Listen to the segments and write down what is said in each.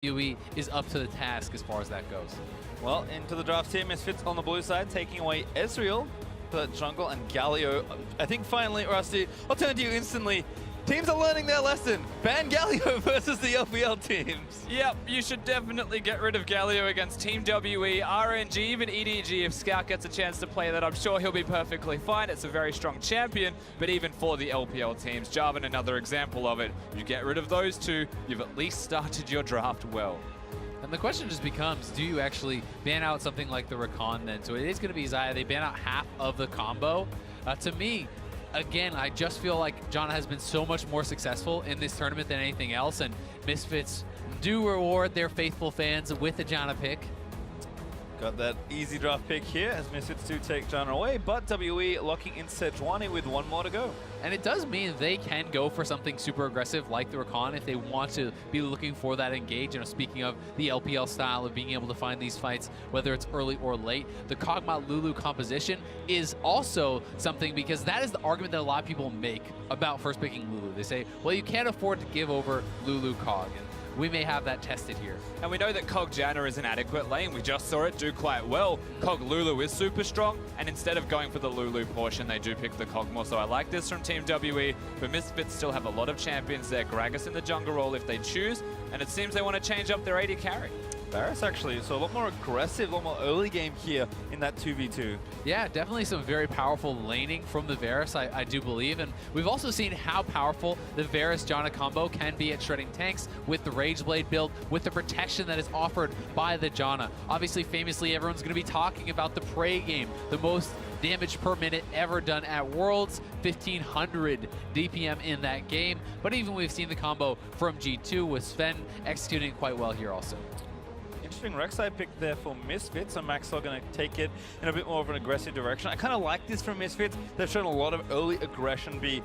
WWE is up to the task as far as that goes. Well, into the draft here, Misfits on the blue side, taking away Ezreal for jungle and Galio. I think finally, Rusty, I'll turn to you instantly. Teams are learning their lesson. Ban Galio versus the LPL teams. Yep, you should definitely get rid of Galio against Team WE, RNG, even EDG. If Scout gets a chance to play that, I'm sure he'll be perfectly fine. It's a very strong champion, but even for the LPL teams, Jarvan, another example of it. You get rid of those two, you've at least started your draft well. And the question just becomes, do you actually ban out something like the Rakan then? So it is going to be Xayah. They ban out half of the combo. To me, again, I just feel like Janna has been so much more successful in this tournament than anything else, and Misfits do reward their faithful fans with a Janna pick. Got that easy draft pick here as Misfits do take Janna away, but WE locking in Sejuani with one more to go. And it does mean they can go for something super aggressive like the Rakan if they want to be looking for that engage. You know, speaking of the LPL style of being able to find these fights, whether it's early or late, the Kog'Maw Lulu composition is also something, because that is the argument that a lot of people make about first picking Lulu. They say, well, you can't afford to give over Lulu Kog. And we may have that tested here. And we know that Kog Janna is an adequate lane. We just saw it do quite well. Kog Lulu is super strong, and instead of going for the Lulu portion, they do pick the Kog'Maw. So I like this from Team WE, but Misfits still have a lot of champions there. Gragas in the jungle role if they choose, and it seems they want to change up their AD carry. Varus actually, so a lot more aggressive, a lot more early game here in that 2v2. Yeah, definitely some very powerful laning from the Varus, I do believe. And we've also seen how powerful the Varus Janna combo can be at shredding tanks with the Rage Blade build, with the protection that is offered by the Janna. Obviously, famously, everyone's going to be talking about the Prey game, the most damage per minute ever done at Worlds, 1500 DPM in that game. But even we've seen the combo from G2 with Sven executing quite well here also. Interesting Rek'Sai pick there for Misfits, and Maxwell going to take it in a bit more of an aggressive direction. I kind of like this from Misfits. They've shown a lot of early aggression be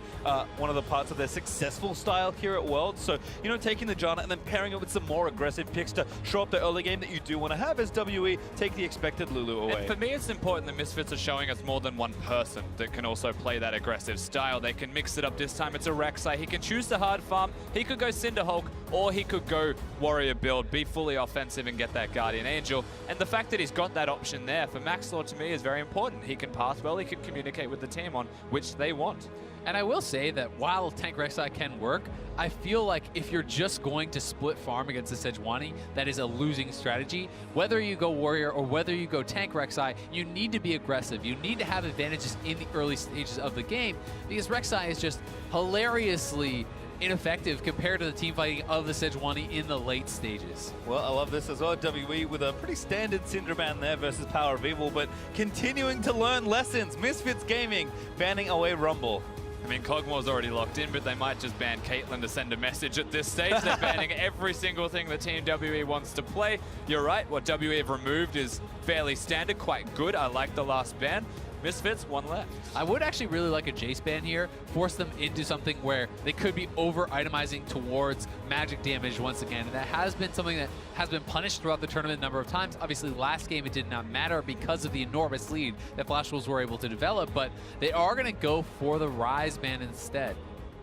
one of the parts of their successful style here at Worlds. So, you know, taking the Janna and then pairing it with some more aggressive picks to show up the early game that you do want to have as WE take the expected Lulu away. And for me, it's important that Misfits are showing us more than one person that can also play that aggressive style. They can mix it up this time. It's a Rek'Sai. He can choose to hard farm. He could go Cinderhulk, or he could go Warrior build, be fully offensive and get that Guardian Angel. And the fact that he's got that option there for Maxlord to me is very important. He can pass well, he can communicate with the team on which they want. And I will say that while Tank Rek'Sai can work, I feel like if you're just going to split farm against the Sejuani, that is a losing strategy. Whether you go Warrior or whether you go Tank Rek'Sai, you need to be aggressive. You need to have advantages in the early stages of the game, because Rek'Sai is just hilariously ineffective compared to the team fighting of the Sejuani in the late stages. Well, I love this as well. WE with a pretty standard Syndra ban there versus Power of Evil, but continuing to learn lessons. Misfits Gaming banning away Rumble. I mean, Kog'Maw's already locked in, but they might just ban Caitlyn to send a message at this stage. They're banning every single thing that Team WE wants to play. You're right, what WE have removed is fairly standard, quite good. I like the last ban. Misfits, one left. I would actually really like a Jace ban here, force them into something where they could be over-itemizing towards magic damage once again. And that has been something that has been punished throughout the tournament a number of times. Obviously, last game it did not matter because of the enormous lead that Flash Wolves were able to develop, but they are going to go for the Rise ban instead.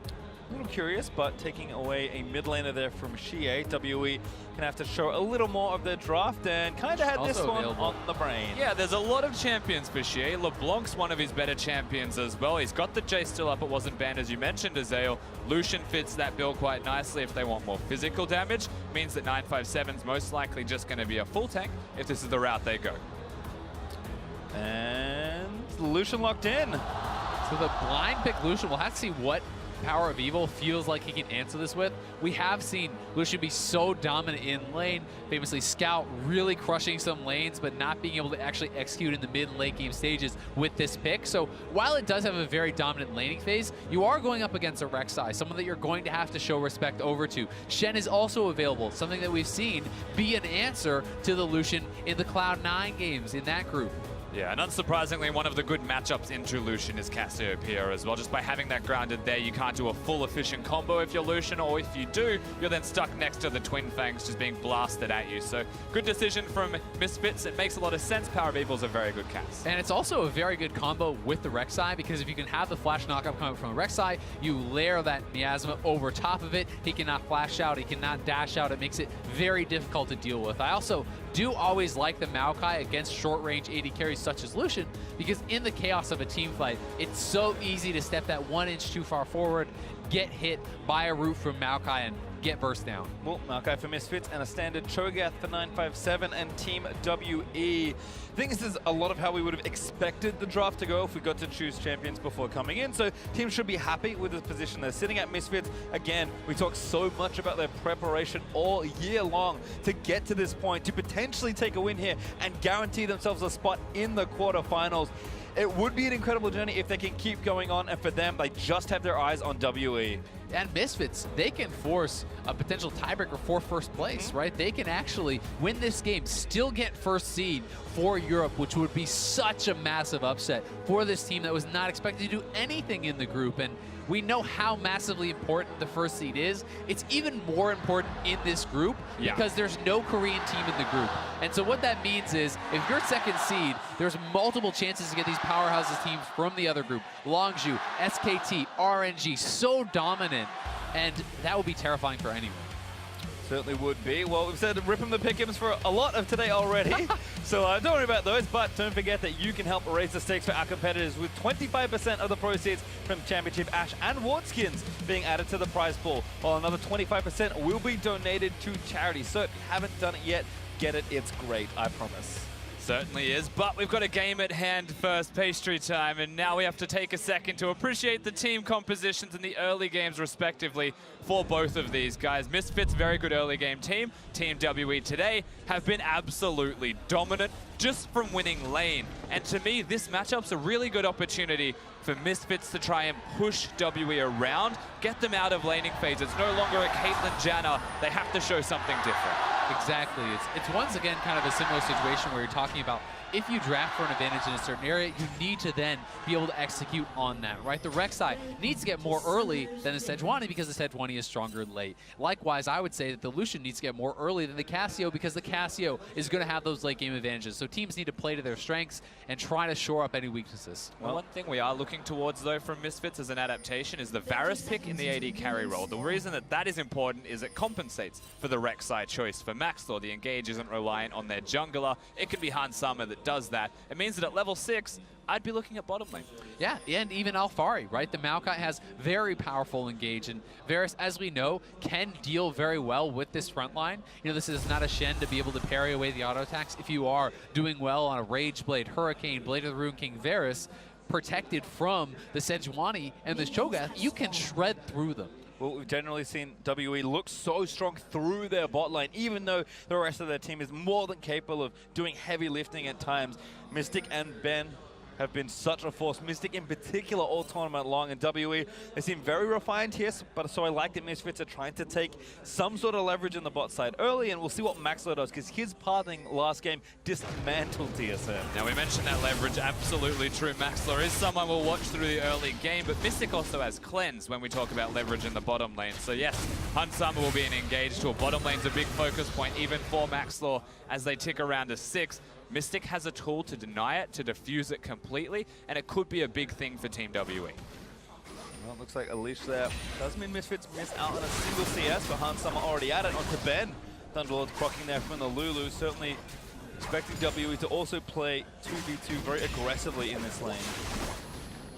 A little curious, but taking away a mid laner there from Xie, WE can have to show a little more of their draft, and kind of had also this one available on the brain. Yeah, there's a lot of champions for Xie. LeBlanc's one of his better champions as well. He's got the Jace still up. It wasn't banned, as you mentioned, Azael. Lucian fits that bill quite nicely if they want more physical damage. Means that 957's most likely just going to be a full tank if this is the route they go. And Lucian locked in. So the blind pick Lucian, we'll have to see what Power of Evil feels like he can answer this with. We have seen Lucian be so dominant in lane, famously Scout really crushing some lanes, but not being able to actually execute in the mid and late game stages with this pick. So while it does have a very dominant laning phase, you are going up against a Rek'Sai, someone that you're going to have to show respect over to. Shen is also available, something that we've seen be an answer to the Lucian in the Cloud9 games in that group. Yeah, and unsurprisingly, one of the good matchups into Lucian is Cassiopeia as well. Just by having that grounded there, you can't do a full efficient combo if you're Lucian, or if you do, you're then stuck next to the Twin Fangs just being blasted at you. So good decision from Misfits. It makes a lot of sense. Power of Evil's a very good cast. And it's also a very good combo with the Rek'Sai, because if you can have the flash knockup coming from Rek'Sai, you layer that Miasma over top of it. He cannot flash out, he cannot dash out. It makes it very difficult to deal with. I also do always like the Maokai against short-range AD carries such as Lucian, because in the chaos of a team fight, it's so easy to step that 1 inch too far forward, get hit by a root from Maokai, and get burst down. Well, Maokai for Misfits and a standard Cho'Gath for 957 and Team WE. I think this is a lot of how we would have expected the draft to go if we got to choose champions before coming in. So teams should be happy with the position they're sitting at. Misfits, again, we talk so much about their preparation all year long to get to this point, to potentially take a win here and guarantee themselves a spot in the quarterfinals. It would be an incredible journey if they can keep going on, and for them, they just have their eyes on WE. And Misfits, they can force a potential tiebreaker for first place, right? They can actually win this game, still get first seed for Europe, which would be such a massive upset for this team that was not expected to do anything in the group. And we know how massively important the first seed is. It's even more important in this group because there's no Korean team in the group. And so what that means is if you're second seed, there's multiple chances to get these powerhouses teams from the other group. Longzhu, SKT, RNG, so dominant. And that will be terrifying for anyone. Certainly would be. Well, we've said rip 'em the pick'ems for a lot of today already. So don't worry about those, but don't forget that you can help raise the stakes for our competitors with 25% of the proceeds from Championship Ash and Ward skins being added to the prize pool, while another 25% will be donated to charity. So if you haven't done it yet, get it. It's great, I promise. Certainly is, but we've got a game at hand first, pastry time, and now we have to take a second to appreciate the team compositions in the early games respectively for both of these guys. Misfits, very good early game team. Team WE today have been absolutely dominant just from winning lane. And to me, this matchup's a really good opportunity for Misfits to try and push WE around, get them out of laning phase. It's no longer a Caitlyn Janna. They have to show something different. Exactly. It's once again kind of a similar situation where you're talking about if you draft for an advantage in a certain area, you need to then be able to execute on that, right? The Rek'Sai needs to get more early than the Sejuani because the Sejuani is stronger late. Likewise, I would say that the Lucian needs to get more early than the Cassio because the Cassio is going to have those late game advantages. So teams need to play to their strengths and try to shore up any weaknesses. Well, one thing we are looking towards, though, from Misfits as an adaptation is the Varus pick in the AD carry role. The reason that that is important is it compensates for the Rek'Sai choice. For Maxlor, the engage isn't reliant on their jungler. It can be Hansama that does that. It means that at level 6, I'd be looking at bottom lane. Yeah, and even Alfari, right? The Maokai has very powerful engage, and Varus, as we know, can deal very well with this front line. You know, this is not a Shen to be able to parry away the auto attacks. If you are doing well on a Rage Blade, Hurricane, Blade of the Rune King, Varus, protected from the Sejuani and the Cho'Gath, you can shred through them. Well, we've generally seen WE look so strong through their bot lane, even though the rest of their team is more than capable of doing heavy lifting at times. Mystic and Ben have been such a force. Mystic in particular all tournament long, and WE, they seem very refined here, but so I like that Misfits are trying to take some sort of leverage in the bot side early, and we'll see what Maxlor does, because his parting last game dismantled TSM. Now, we mentioned that leverage, absolutely true. Maxlor is someone we'll watch through the early game, but Mystic also has cleanse when we talk about leverage in the bottom lane. So yes, Hansama will be an engage tool. Bottom lane's a big focus point, even for Maxlor, as they tick around to 6. Mystic has a tool to deny it, to defuse it completely, and it could be a big thing for Team WE. Well, it looks like a leash there. Does mean Misfits miss out on a single CS, but Hansama already at it onto Ben. Thunderlord proccing there from the Lulu, certainly expecting WE to also play 2v2 very aggressively in this lane.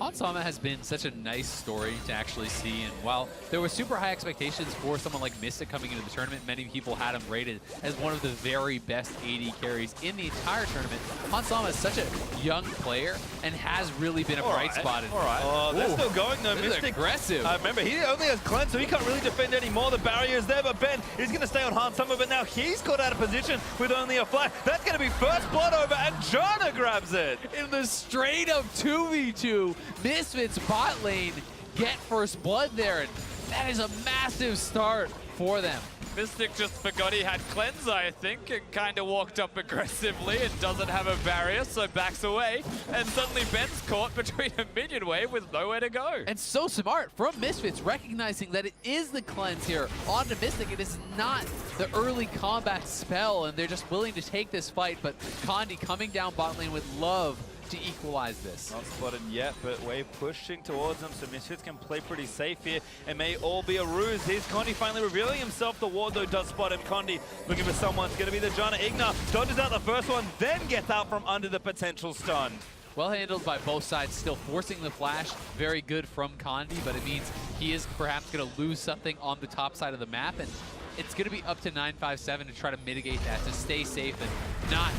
Hansama has been such a nice story to actually see, and while there were super high expectations for someone like Mystic coming into the tournament, many people had him rated as one of the very best AD carries in the entire tournament. Hansama is such a young player and has really been a bright spot. All right. Oh, they're still going though. This Mystic is aggressive. Remember, he only has cleanse, so he can't really defend anymore. The barrier is there, but Ben is going to stay on Hansama, but now he's caught out of position with only a flash. That's going to be first blood over, and Janna grabs it. In the straight up 2v2, Misfits bot lane get first blood there, and that is a massive start for them. Mystic just forgot he had cleanse, I think, and kind of walked up aggressively and doesn't have a barrier, so backs away. And suddenly Ben's caught between a minion wave with nowhere to go. And so smart from Misfits, recognizing that it is the cleanse here onto Mystic. It is not the early combat spell, and they're just willing to take this fight. But Condi coming down bot lane with love to equalize this. Not spotted yet, but Wave pushing towards them, so Misfits can play pretty safe here. It may all be a ruse. Here's Condi finally revealing himself. The ward, though, does spot him. Condi looking for someone. It's going to be the Janna. Igna dodges out the first one, then gets out from under the potential stun. Well handled by both sides, still forcing the flash. Very good from Condi, but it means he is perhaps going to lose something on the top side of the map, and it's going to be up to 957 to try to mitigate that, to stay safe and not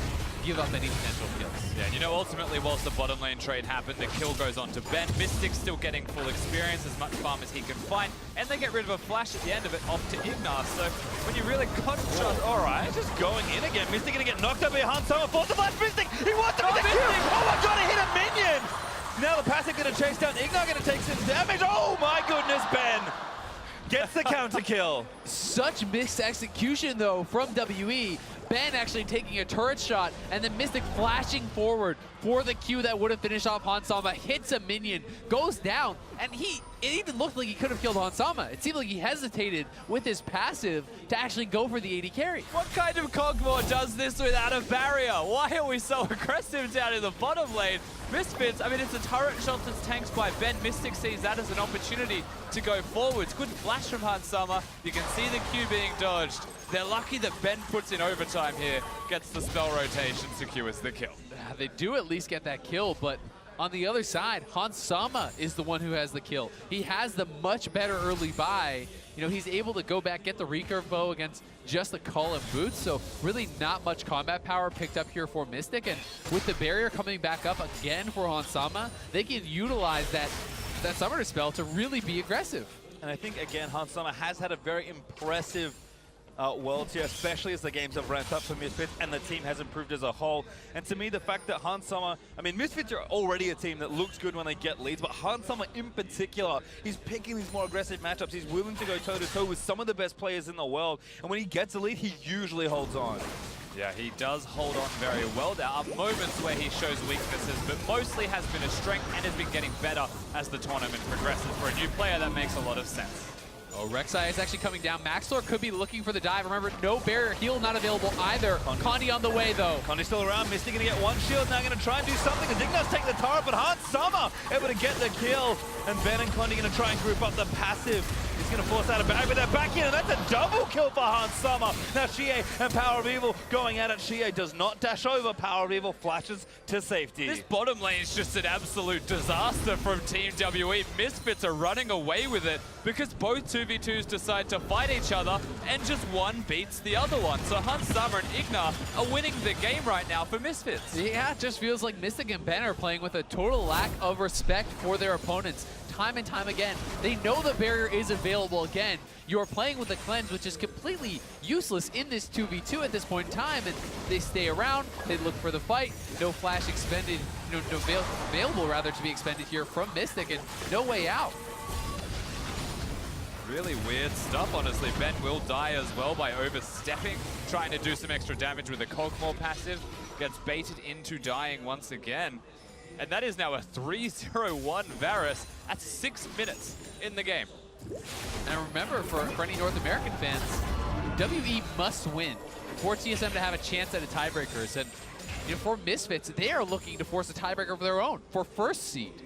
give up any potential kills. Yeah, and you know, ultimately, whilst the bottom lane trade happened, the kill goes on to Ben. Mystic's still getting full experience, as much farm as he can find, and they get rid of a flash at the end of it off to Ignas. So when you really contrast, all right, just going in again. Mystic gonna get knocked up by Hans Summer. Force the flash, Mystic! He wants to be the kill! Oh my god, he hit a minion! Now the passive gonna chase down. Ignar gonna take some damage. Oh my goodness, Ben! Gets the counter kill. Such mixed execution, though, from WE. Ben actually taking a turret shot, and then Mystic flashing forward for the Q that would have finished off Hansama, hits a minion, goes down, and it even looked like he could have killed Hansama. It seemed like he hesitated with his passive to actually go for the AD carry. what kind of Cogmore does this without a barrier? Why are we so aggressive down in the bottom lane? Misfits, I mean, it's a turret shot that's tanked by Ben. Mystic sees that as an opportunity to go forwards. Good flash from Hansama. You can see the Q being dodged. They're lucky that Ben puts in overtime here, gets the spell rotation, secures the kill. They do at least get that kill, but on the other side, Hansama is the one who has the kill. He has the much better early buy. You know, he's able to go back, get the recurve bow against just the call and boots, so really not much combat power picked up here for Mystic, and with the barrier coming back up again for Hansama, they can utilize that summoner spell to really be aggressive. And I think, again, Hans Summer has had a very impressive world here, especially as the games have ramped up for Misfits and the team has improved as a whole. And to me, the fact that Hans Summer, I mean, Misfits are already a team that looks good when they get leads, but Hans Summer in particular, he's picking these more aggressive matchups. He's willing to go toe-to-toe with some of the best players in the world. And when he gets a lead, he usually holds on. Yeah, he does hold on very well. There are moments where he shows weaknesses, but mostly has been a strength and has been getting better as the tournament progresses. For a new player, that makes a lot of sense. Oh, Rek'Sai is actually coming down. Maxlor could be looking for the dive. Remember, no barrier heal not available either. Condi on the way, though. Condi's still around. Mystic gonna get one shield. Now gonna try and do something. As Ignas take the turret, but Hans Summer able to get the kill. And Ben and Condi gonna try and group up the passive. He's gonna force out a bag, but they're back in, and that's a double kill for Hans Summer. Now Shie and Power of Evil going at it. Shie does not dash over. Power of Evil flashes to safety. This bottom lane is just an absolute disaster from Team WE. Misfits are running away with it because both 2v2s decide to fight each other and just one beats the other one. So Hans Summer and Ignar are winning the game right now for Misfits. Yeah, it just feels like Mystic and Ben are playing with a total lack of respect for their opponents. Time and time again, they know the barrier is available again. You're playing with the cleanse, which is completely useless in this 2v2 at this point in time, and they stay around, they look for the fight. No flash expended, no available rather to be expended here from Mystic, and no way out. Really weird stuff, honestly. Ben will die as well by overstepping, trying to do some extra damage with a Cogmore passive. Gets baited into dying once again. And that is now a 3-0-1 Varus at 6 minutes in the game. And remember, for any North American fans, WE must win for TSM to have a chance at a tiebreakers. And you know, for Misfits, they are looking to force a tiebreaker of their own for first seed.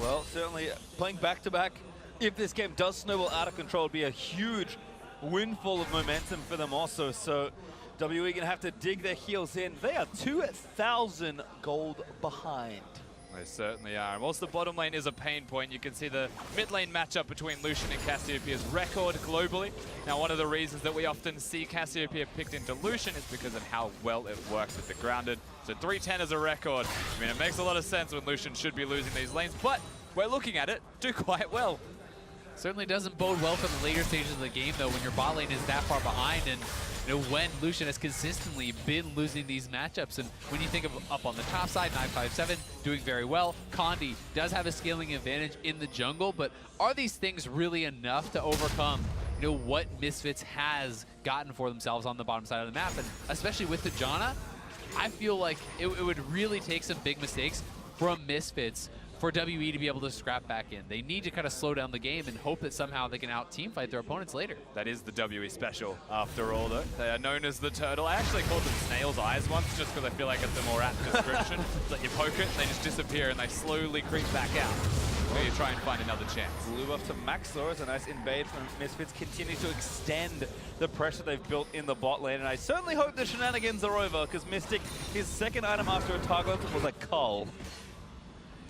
Well, certainly playing back-to-back, if this game does snowball out of control, it'd be a huge windfall of momentum for them also. So WE gonna have to dig their heels in. They are 2,000 gold behind. They certainly are. And whilst the bottom lane is a pain point, you can see the mid lane matchup between Lucian and Cassiopeia's record globally. Now, one of the reasons that we often see Cassiopeia picked into Lucian is because of how well it works with the grounded. So 310 is a record. I mean, it makes a lot of sense when Lucian should be losing these lanes, but we're looking at it do quite well. Certainly doesn't bode well for the later stages of the game, though, when your bot lane is that far behind, and you know, when Lucian has consistently been losing these matchups. And when you think of up on the top side, 957 doing very well. Condi does have a scaling advantage in the jungle, but are these things really enough to overcome what Misfits has gotten for themselves on the bottom side of the map. And especially with the Janna, I feel like it would really take some big mistakes from Misfits for WE to be able to scrap back in. They need to kind of slow down the game and hope that somehow they can out-team fight their opponents later. That is the WE special, after all, though. They are known as the Turtle. I actually called them Snail's Eyes once, just because I feel like it's a more apt description. It's like you poke it, they just disappear, and they slowly creep back out. So you try and find another chance. Blue buff to Maxor is a nice invade from Misfits, continue to extend the pressure they've built in the bot lane. And I certainly hope the shenanigans are over, because Mystic, his second item after a target was a cull.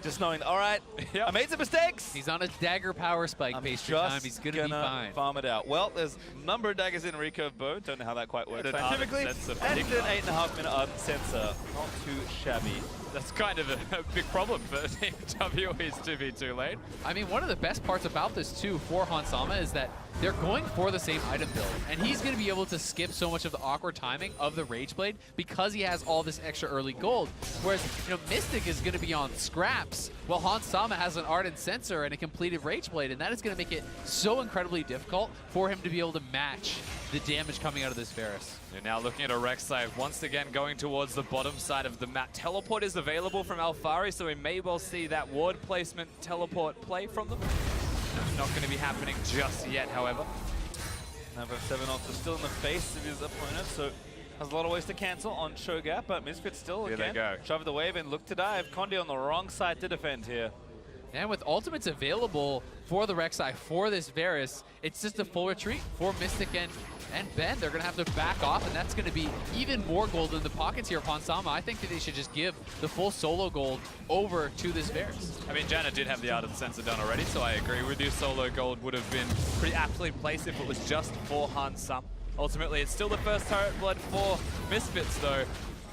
Just knowing, all right, yep. I made some mistakes. He's on a dagger power spike based time. He's going to be fine. Farm it out. Well, there's a number of daggers in recurve bow. Don't know how that quite works scientifically. And an 8.5 minute ardent sensor. Not too shabby. That's kind of a big problem for Team WE's 2v2 lane. I mean, one of the best parts about this, too, for Hansama is that they're going for the same item build. And he's going to be able to skip so much of the awkward timing of the Rage Blade because he has all this extra early gold. Whereas, Mystic is going to be on scraps, while Hansama has an Ardent Sensor and a completed Rage Blade. And that is going to make it so incredibly difficult for him to be able to match the damage coming out of this Varus. You're now looking at a Rek'Sai once again going towards the bottom side of the map. Teleport is available from Alphari, so we may well see that ward placement teleport play from them. Not going to be happening just yet, however. Number 7 also still in the face of his opponent, so has a lot of ways to cancel on Shogat, but Misfits still here again they go. Shove the wave and look to dive. Condi on the wrong side to defend here. And with ultimates available for the Rek'Sai for this Varus, it's just a full retreat for Mystic and Ben. They're going to have to back off, and that's going to be even more gold in the pockets here of Hansama. I think that they should just give the full solo gold over to this Varus. I mean, Janna did have the Ardent Sensor done already, so I agree with you. Solo gold would have been pretty aptly placed if it was just for Hansama. Ultimately, it's still the first turret blood for Misfits, though.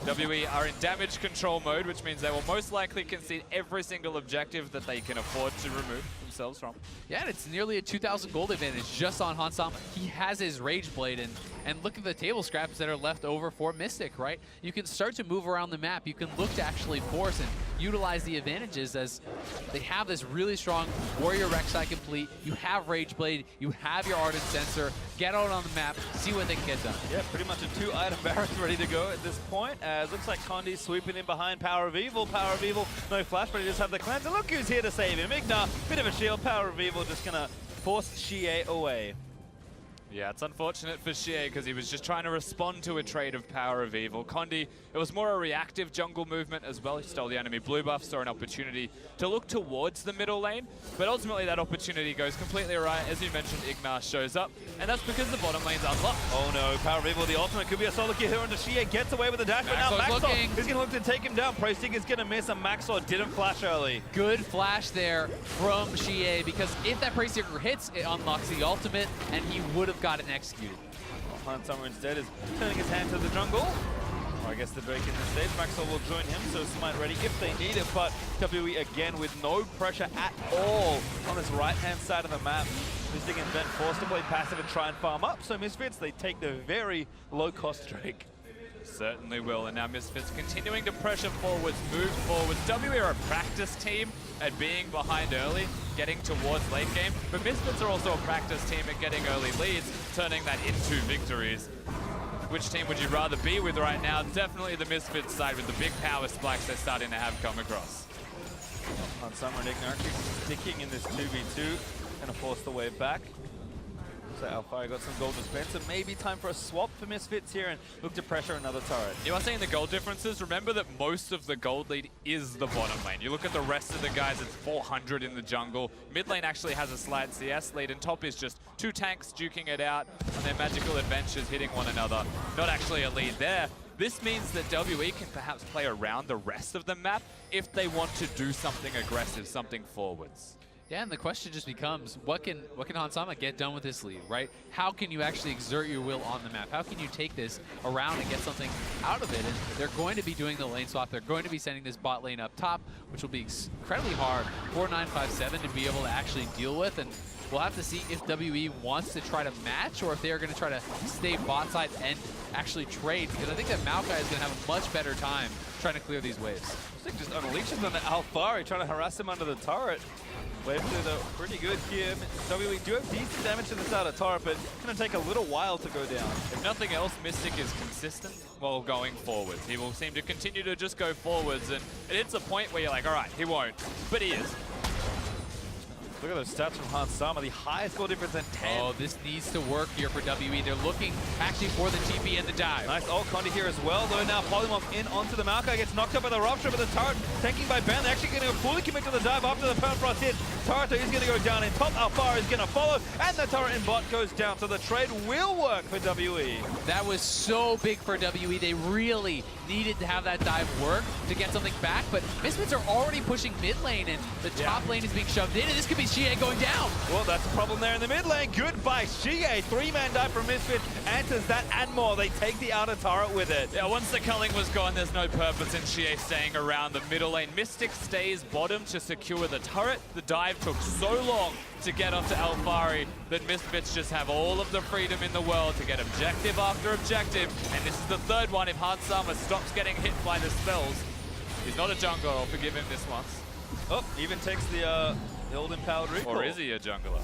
WE are in damage control mode, which means they will most likely concede every single objective that they can afford to remove themselves from. Yeah, and it's nearly a 2,000 gold advantage just on Hansama. He has his Rage Blade, and look at the table scraps that are left over for Mystic, right? You can start to move around the map. You can look to actually force and utilize the advantages as they have this really strong Warrior Rek'Sai complete. You have Rage Blade, you have your Ardent Sensor. Get out on the map, see what they can get done. Yeah, pretty much a 2-item Varus ready to go at this point. As looks like Condi sweeping in behind Power of Evil. Power of Evil, no flash, but he does have the cleanse. And look who's here to save him. Ignar, bit of a shield. Power of Evil just gonna force Xie away. Yeah, it's unfortunate for Xie because he was just trying to respond to a trade of Power of Evil. Condi, it was more a reactive jungle movement as well. He stole the enemy blue buff, saw an opportunity to look towards the middle lane, but ultimately that opportunity goes completely right. As you mentioned, Ignar shows up, and that's because the bottom lane's unlocked. Oh no, Power of Evil, the ultimate could be a solo kill here, and Xie gets away with the dash, but now Maxor is gonna look to take him down. Prostig is gonna miss, and Maxor didn't flash early. Good flash there from Xie, because if that Prostig hits, it unlocks the ultimate, and he would have got it executed. Hansama instead is turning his hand to the jungle. Or I guess the Drake in the stage. Maxwell will join him, so Smite ready if they need it, but WE again with no pressure at all on this right-hand side of the map. Mystic and Ben forced to play passive and try and farm up, so Misfits, they take the very low-cost Drake. Certainly will, and now Misfits continuing to pressure forwards, move forwards. WE are a practice team at being behind early, getting towards late game, but Misfits are also a practice team at getting early leads, turning that into victories. Which team would you rather be with right now? Definitely the Misfits side with the big power spikes they're starting to have come across. Hansama and Ignar sticking in this 2v2, gonna force the wave back. So Alphari got some gold to spend, so maybe time for a swap for Misfits here and look to pressure another turret. You are seeing the gold differences. Remember that most of the gold lead is the bottom lane. You look at the rest of the guys, it's 400 in the jungle. Mid lane actually has a slight CS lead, and top is just 2 tanks duking it out on their magical adventures, hitting one another. Not actually a lead there. This means that WE can perhaps play around the rest of the map if they want to do something aggressive, something forwards. Yeah, and the question just becomes, what can Hansama get done with this lead, right? How can you actually exert your will on the map? How can you take this around and get something out of it? And they're going to be doing the lane swap. They're going to be sending this bot lane up top, which will be incredibly hard for 957 to be able to actually deal with. And we'll have to see if WE wants to try to match or if they're going to try to stay bot side and actually trade, because I think that Maokai is going to have a much better time trying to clear these waves. Just unleashes on the Alphari, trying to harass him under the turret. Wave 2 though, pretty good here. WE do have decent damage to this outer turret, but it's going to take a little while to go down. If nothing else, Mystic is consistent while going forwards. He will seem to continue to just go forwards, and it hits a point where you're like, all right, he won't, but he is. Look at those stats from Hans Sama, the highest goal difference in 10. Oh, this needs to work here for WE. They're looking actually for the TP and the dive. Nice ult Condi here as well, though now Polymorph in onto the Maokai, gets knocked up by the Rupture, but the turret tanking by Ben. They're actually going to fully commit to the dive after the Permafrost hit. Turret is going to go down in top, Alfaro is going to follow, and the turret in bot goes down, so the trade will work for WE. That was so big for WE. They really needed to have that dive work to get something back, but Misfits are already pushing mid lane, and the top lane is being shoved in, and this could be Xie going down. Well, that's a problem there in the mid lane. Goodbye, Xie. 3-man dive from Misfits, answers that and more. They take the outer turret with it. Yeah, once the culling was gone, there's no purpose in Xie staying around the middle lane. Mystic stays bottom to secure the turret. The dive took so long to get onto Alfari that Misfits just have all of the freedom in the world to get objective after objective. And this is the third one if Hans Sama stops getting hit by the spells. He's not a jungler, I'll forgive him this once. Oh, even takes the old empowered recall. Or is he a jungler?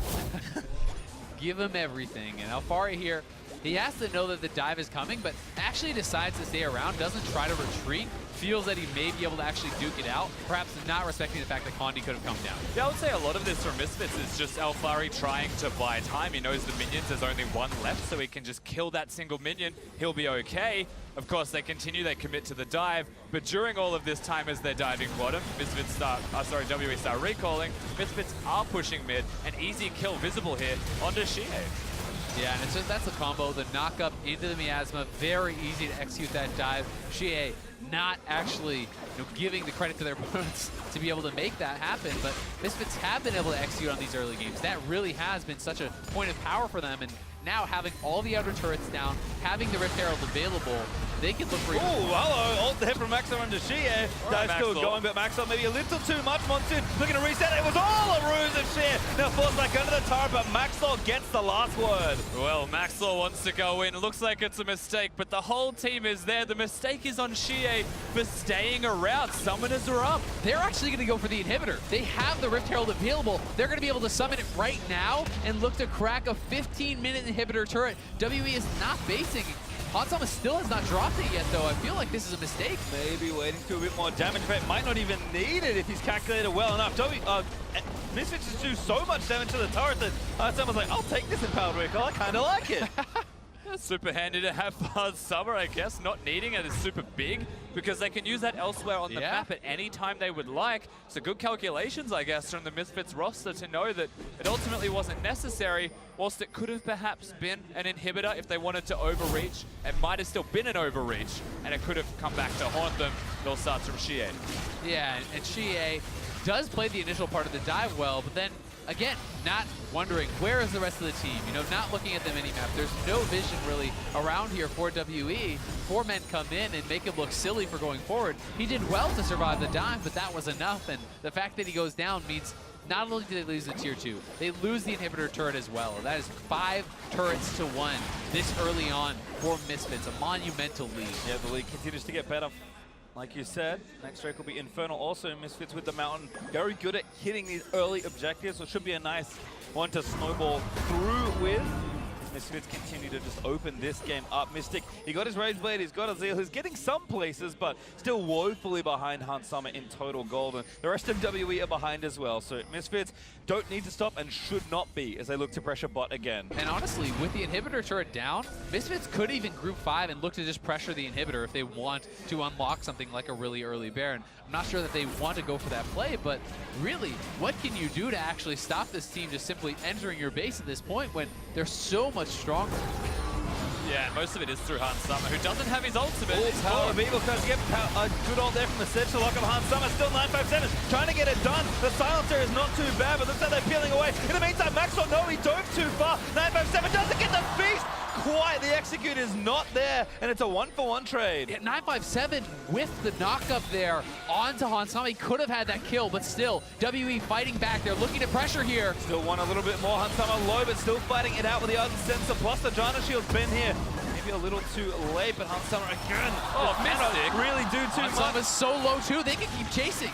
Give him everything. And Alfari here, he has to know that the dive is coming, but actually decides to stay around, doesn't try to retreat, feels that he may be able to actually duke it out, perhaps not respecting the fact that Condi could have come down. Yeah, I would say a lot of this from Misfits is just Alfari trying to buy time. He knows the minions, there's only one left, so he can just kill that single minion. He'll be okay. Of course, they continue, they commit to the dive, but during all of this time as they're diving bottom, Misfits start, WE start recalling. Misfits are pushing mid, an easy kill visible here onto Xie. Yeah, and that's a combo. The knock up into the miasma, very easy to execute that dive. Xie not actually giving the credit to their opponents to be able to make that happen, but Misfits have been able to execute on these early games. That really has been such a point of power for them, and now having all the outer turrets down, having the Rift Herald available, they can look for... Oh, hello, ult hit from Maxwell into Xie. Dive's still going, but Maxwell maybe a little too much. Monsoon looking to reset. It was all a ruse of Xie. Now forced back under the turret, but Maxwell gets the last word. Well, Maxwell wants to go in. It looks like it's a mistake, but the whole team is there. The mistake is on Xie for staying around. Summoners are up. They're actually going to go for the inhibitor. They have the Rift Herald available. They're going to be able to summon it right now and look to crack a 15-minute inhibitor turret. WE is not basing. Hans Sama still has not dropped it yet, though. I feel like this is a mistake. Maybe waiting to a bit more damage, but might not even need it if he's calculated well enough. Misfits just do so much damage to the turret that Hans Sama's like, I'll take this empowered recall. I kind of like it. Super handy to have Hans Summer, I guess. Not needing it is super big because they can use that elsewhere on the map at any time they would like. So good calculations, I guess, from the Misfits roster to know that it ultimately wasn't necessary, whilst it could have perhaps been an inhibitor if they wanted to overreach. It might have still been an overreach, and it could have come back to haunt them. It all starts from Xie. Yeah, and Xie does play the initial part of the dive well, but then again, not wondering where is the rest of the team, not looking at the mini-map. There's no vision really around here for WE. 4 men come in and make him look silly for going forward. He did well to survive the dive, but that was enough, and the fact that he goes down means not only do they lose the tier 2, they lose the inhibitor turret as well. That is 5 turrets to 1 this early on for Misfits, a monumental lead. Yeah, the league continues to get better. Like you said, next strike will be Infernal. Also, Misfits with the Mountain, very good at hitting these early objectives, so it should be a nice one to snowball through with. Misfits continue to just open this game up. Mystic, he got his Rage Blade, he's got a Zeal, he's getting some places, but still woefully behind Hans Sama in total gold. And the rest of WE are behind as well. So Misfits don't need to stop and should not be as they look to pressure bot again. And honestly, with the inhibitor turret down, Misfits could even group 5 and look to just pressure the inhibitor if they want to unlock something like a really early Baron. I'm not sure that they want to go for that play, but really, what can you do to actually stop this team just simply entering your base at this point when they're so much stronger? Yeah, most of it is through Hans Sama, who doesn't have his ultimate. Power of Evil tries to get a good ult there from the Sedge to lock up Hans Sama. Still 957, trying to get it done. The silencer is not too bad, but looks like they're peeling away. In the meantime, Maxwell, no, he dove too far. 957 doesn't get the feast. Quite, the execute is not there, and it's a 1-for-1 trade. Yeah, 957 with the knockup there onto Hans Sama. He could have had that kill, but still, WE fighting back. They're looking to pressure here. Still want a little bit more. Hans Sama low, but still fighting it out with the Ardent Sensor, plus the Giant Shield's been here. Maybe a little too late, but Hans Sama again. Oh, Mystic really do too Hans much. Sama's so low too, they can keep chasing.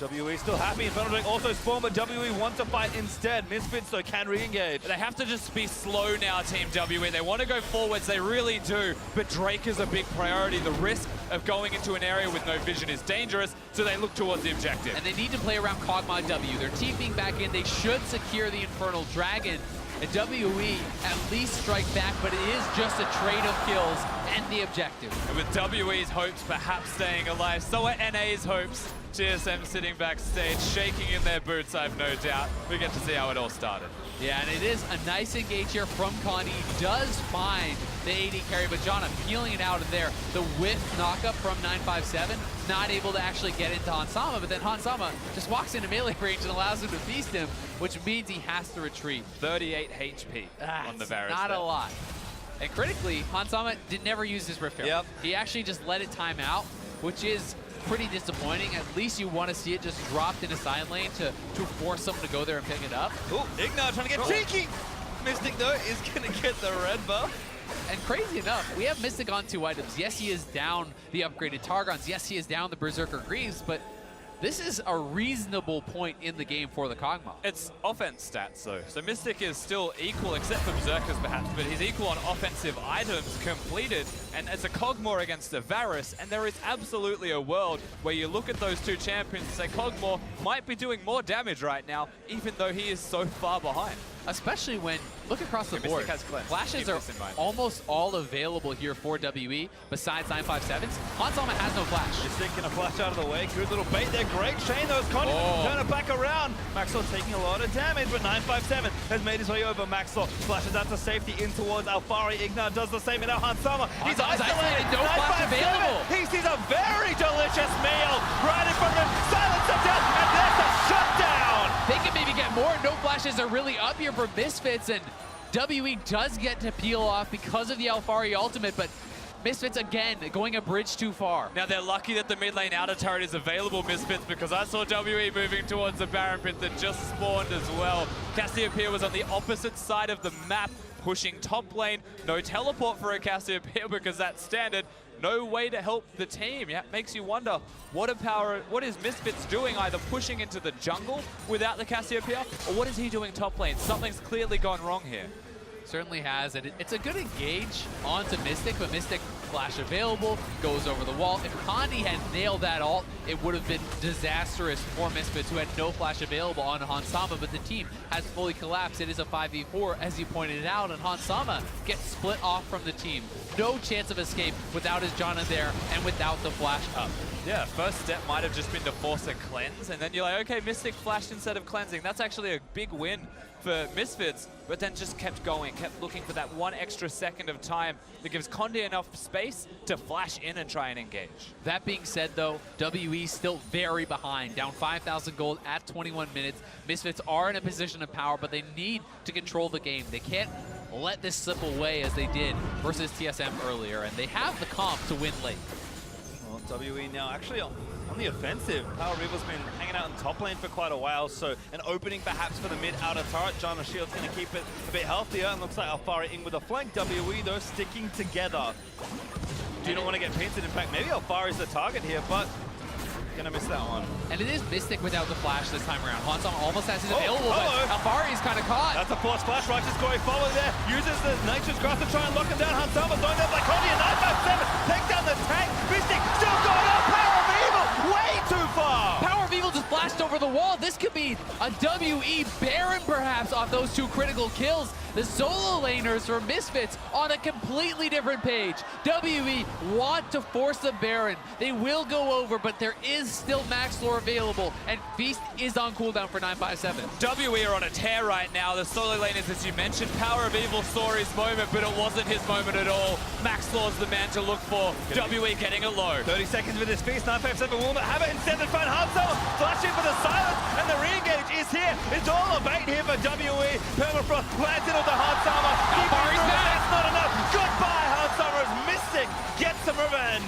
WE still happy. Infernal Drake also spawned, but WE wants to fight instead. Misfits, though, can re-engage. They have to just be slow now, Team WE. They want to go forwards, they really do, but Drake is a big priority. The risk of going into an area with no vision is dangerous, so they look towards the objective. And they need to play around Kog'Maw W. They're TPing back in. They should secure the Infernal Dragon. And WE at least strike back, but it is just a trade of kills and the objective. And with WE's hopes perhaps staying alive, so are NA's hopes. GSM sitting backstage, shaking in their boots, I've no doubt. We get to see how it all started. Yeah, and it is a nice engage here from Connie. Does find the AD carry, but Jana peeling it out of there. The whip knockup from 957, not able to actually get into Hansama, but then Hansama just walks into melee range and allows him to feast him, which means he has to retreat. 38 HP on the Varus. Not there. a lot. And critically, Hansama did never use his Rift Herald. Yep. He actually just let it time out, which is pretty disappointing. At least you want to see it just dropped in a side lane to force someone to go there and pick it up. Oh, Ignite trying to get cheeky. Mystic, though, is going to get the red buff. And crazy enough, we have Mystic on 2 items. Yes, he is down the upgraded Targons. Yes, he is down the Berserker Greaves, but this is a reasonable point in the game for the Kog'Maw. It's offense stats, though. So Mystic is still equal, except for Berserkers perhaps, but he's equal on offensive items completed. And it's a Kog'Maw against a Varus, and there is absolutely a world where you look at those two champions and say Kog'Maw might be doing more damage right now, even though he is so far behind. Especially when, look across the Mystic board, has cleanse. flashes Keep are this in mind. almost all available here for WE, besides 957's. Hansama has no flash. Mystic going to flash out of the way. Good little bait there. Great chain, though. Connie turn it back around. Maxwell taking a lot of damage, but 957 has made his way over. Maxwell flashes out to safety in towards Alfari. Ignat does the same, and now Hansama. He's isolated. No flash available. He sees a very delicious meal right in front of him. Silence of death, and there's a shutdown. They can maybe get more. No flashes are really up here for Misfits, and WE does get to peel off because of the Alfari ultimate, but Misfits again going a bridge too far. Now they're lucky that the mid lane outer turret is available, Misfits, because I saw WE moving towards the Baron pit that just spawned as well. Cassiopeia was on the opposite side of the map, pushing top lane. No teleport for a Cassiopeia because that's standard. No way to help the team. Yeah, it makes you wonder, what is Misfits doing, either pushing into the jungle without the Cassiopeia, or what is he doing top lane? Something's clearly gone wrong here. Certainly has, and it's a good engage onto Mystic, but Mystic flash available, goes over the wall. If Condi had nailed that ult, it would have been disastrous for Misfits, who had no flash available on Hansama, but the team has fully collapsed. It is a 5v4, as you pointed out, and Hansama gets split off from the team. No chance of escape without his Janna there and without the flash up. Yeah, first step might have just been to force a cleanse, and then you're like, okay, Mystic flashed instead of cleansing. That's actually a big win for Misfits, but then just kept going, kept looking for that one extra second of time that gives Condi enough space to flash in and try and engage. That being said, though, WE still very behind, down 5,000 gold at 21 minutes. Misfits are in a position of power, but they need to control the game. They can't let this slip away as they did versus TSM earlier, and they have the comp to win late. Well, WE now actually on the offensive. Power Reaver's been hanging out in top lane for quite a while, so an opening perhaps for the mid-outer turret. Janna Shield's going to keep it a bit healthier, and looks like Alfari in with a flank. WE, though, sticking together. Do not want to get painted. In fact, maybe Alfari's the target here, but gonna miss that one. And it is Mystic without the flash this time around. Hansama almost has it available, but Alfari's kind of caught. That's a forced flash. Righteous Glory follow there. Uses the Nature's Grasp to try and lock him down. Hansama going down by Connie, and 957 take down the tank. Mystic still going up. Power of Evil way too far. Power of Evil just flashed over the wall. This could be a WE Baron perhaps off those two critical kills. The solo laners for Misfits on a completely different page. WE want to force the Baron. They will go over, but there is still max lore available, and Feast is on cooldown for 957. WE are on a tear right now. The solo laners, as you mentioned, Power of Evil saw his moment, but it wasn't his moment at all. Max Lore's the man to look for. WE getting it low. 30 seconds with this Feast. 957 will not have it. Instead, they find Hansama flashing for the silence, and the re-engage is here. It's all a bait here for WE. Permafrost planted onto Hansama. Alfari's back. That's not enough. Goodbye, Hansama, as Mystic gets some revenge.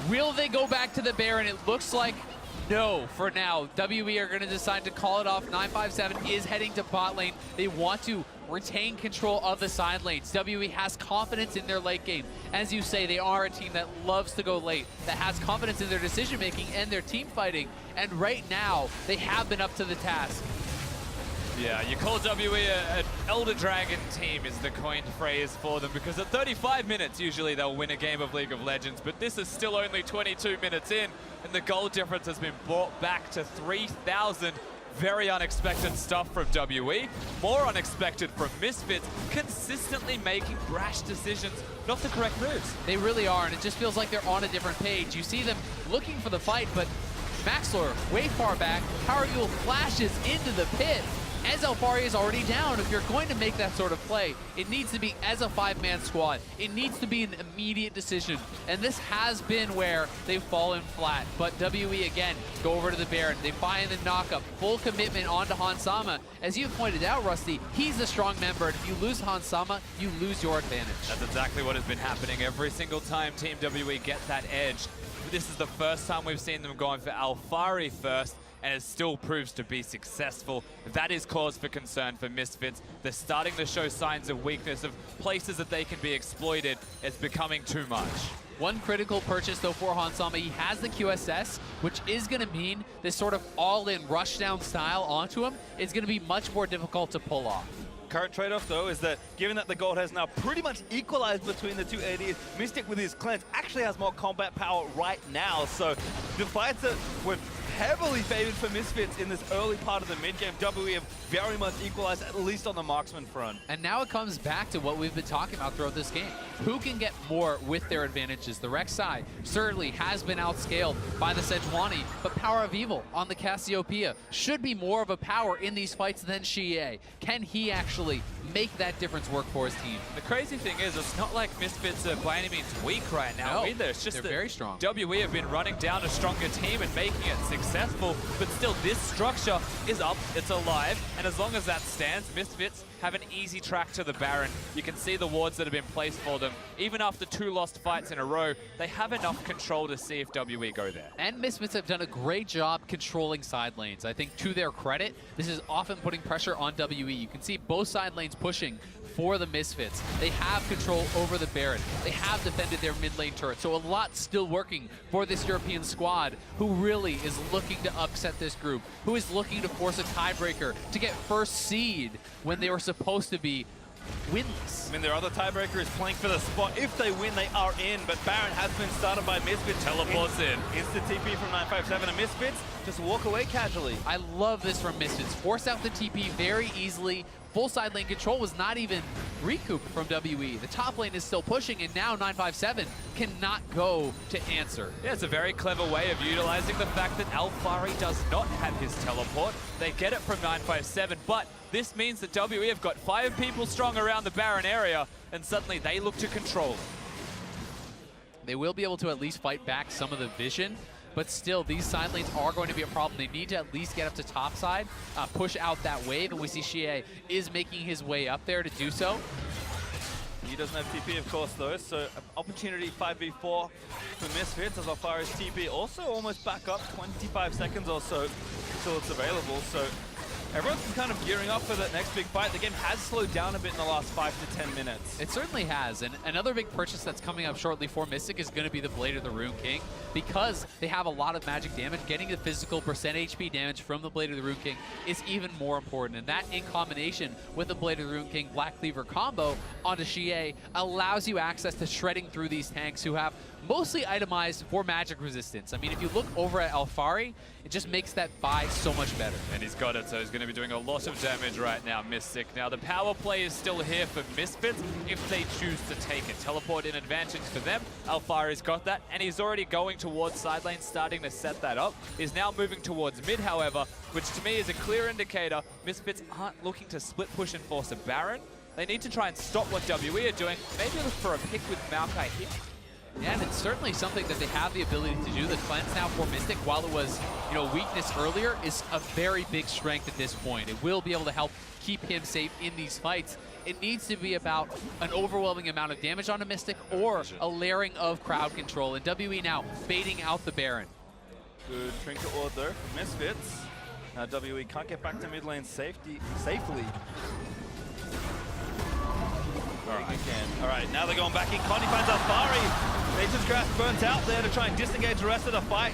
Will they go back to the Baron? It looks like no for now. WE are going to decide to call it off. 957 is heading to bot lane. They want to retain control of the side lanes. WE has confidence in their late game. As you say, they are a team that loves to go late, that has confidence in their decision making and their team fighting. And right now, they have been up to the task. Yeah, you call WE an Elder Dragon team is the coined phrase for them, because at 35 minutes, usually they'll win a game of League of Legends, but this is still only 22 minutes in, and the goal difference has been brought back to 3,000. Very unexpected stuff from WE, more unexpected from Misfits, consistently making brash decisions, not the correct moves. They really are, and it just feels like they're on a different page. You see them looking for the fight, but Maxlor way far back, Power Eagle flashes into the pit. As Alfari is already down, if you're going to make that sort of play, it needs to be as a 5-man squad. It needs to be an immediate decision. And this has been where they've fallen flat. But WE, again, go over to the Baron. They find the knockup. Full commitment onto Hansama. As you pointed out, Rusty, he's a strong member. And if you lose Hansama, you lose your advantage. That's exactly what has been happening every single time Team WE get that edge. This is the first time we've seen them going for Alfari first, and it still proves to be successful. That is cause for concern for Misfits. They're starting to show signs of weakness, of places that they can be exploited. It's becoming too much. One critical purchase, though, for Hansama. He has the QSS, which is going to mean this sort of all-in rushdown style onto him is going to be much more difficult to pull off. Current trade-off, though, is that given that the gold has now pretty much equalized between the two ADs, Mystic with his cleanse actually has more combat power right now. So the fights that were heavily favored for Misfits in this early part of the mid-game, WE have very much equalized, at least on the marksman front. And now it comes back to what we've been talking about throughout this game. Who can get more with their advantages? The Rek'Sai certainly has been outscaled by the Sejuani, but Power of Evil on the Cassiopeia should be more of a power in these fights than Xie. Can he actually make that difference work for his team? The crazy thing is, it's not like Misfits are by any means weak right now either. It's just they're that very strong. WE have been running down a stronger team and making it successful, but still this structure is up, it's alive, and as long as that stands, Misfits have an easy track to the Baron. You can see the wards that have been placed for them. Even after 2 lost fights in a row, they have enough control to see if WE go there. And Misfits have done a great job controlling side lanes. I think to their credit, this is often putting pressure on WE. You can see both side lanes pushing for the Misfits. They have control over the Baron. They have defended their mid lane turret. So a lot still working for this European squad, who really is looking to upset this group, who is looking to force a tiebreaker to get first seed when they were supposed to be winless. I mean, their other tiebreaker is playing for the spot. If they win, they are in, but Baron has been started by Misfits. Teleports in. Instant TP from 957, and Misfits just walk away casually. I love this from Misfits. Force out the TP very easily. Full side lane control was not even recouped from WE. The top lane is still pushing, and now 957 cannot go to answer. Yeah, it's a very clever way of utilizing the fact that Alfari does not have his teleport. They get it from 957, but this means that WE have got 5 people strong around the Baron area, and suddenly they look to control. They will be able to at least fight back some of the vision, but still, these side lanes are going to be a problem. They need to at least get up to top side, push out that wave, and we see Xie is making his way up there to do so. He doesn't have TP, of course, though, so opportunity 5v4 for Misfits, as Alfari's TP also almost back up, 25 seconds or so until it's available. So everyone's kind of gearing up for that next big fight. The game has slowed down a bit in the last 5 to 10 minutes. It certainly has, and another big purchase that's coming up shortly for Mystic is going to be the Blade of the Rune King, because they have a lot of magic damage. Getting the physical percent HP damage from the Blade of the Rune King is even more important, and that in combination with the Blade of the Rune King Black Cleaver combo onto Xie allows you access to shredding through these tanks who have mostly itemized for magic resistance. I mean, if you look over at Alfari, it just makes that buy so much better. And he's got it, so he's going to be doing a lot of damage right now, Mystic. Now, the power play is still here for Misfits if they choose to take it. Teleport in advantage for them. Alfari's got that, and he's already going towards side lane, starting to set that up. He's now moving towards mid, however, which to me is a clear indicator Misfits aren't looking to split push and force a Baron. They need to try and stop what WE are doing. Maybe look for a pick with Maokai here. Yeah, and it's certainly something that they have the ability to do. The cleanse now for Mystic, while it was, weakness earlier, is a very big strength at this point. It will be able to help keep him safe in these fights. It needs to be about an overwhelming amount of damage on a Mystic or a layering of crowd control. And WE now baiting out the Baron. Good trinket ward though for Misfits. Now WE can't get back to mid lane safely. All right, now they're going back in. Connie finds Alfari. Nature's Grasp burns out there to try and disengage the rest of the fight.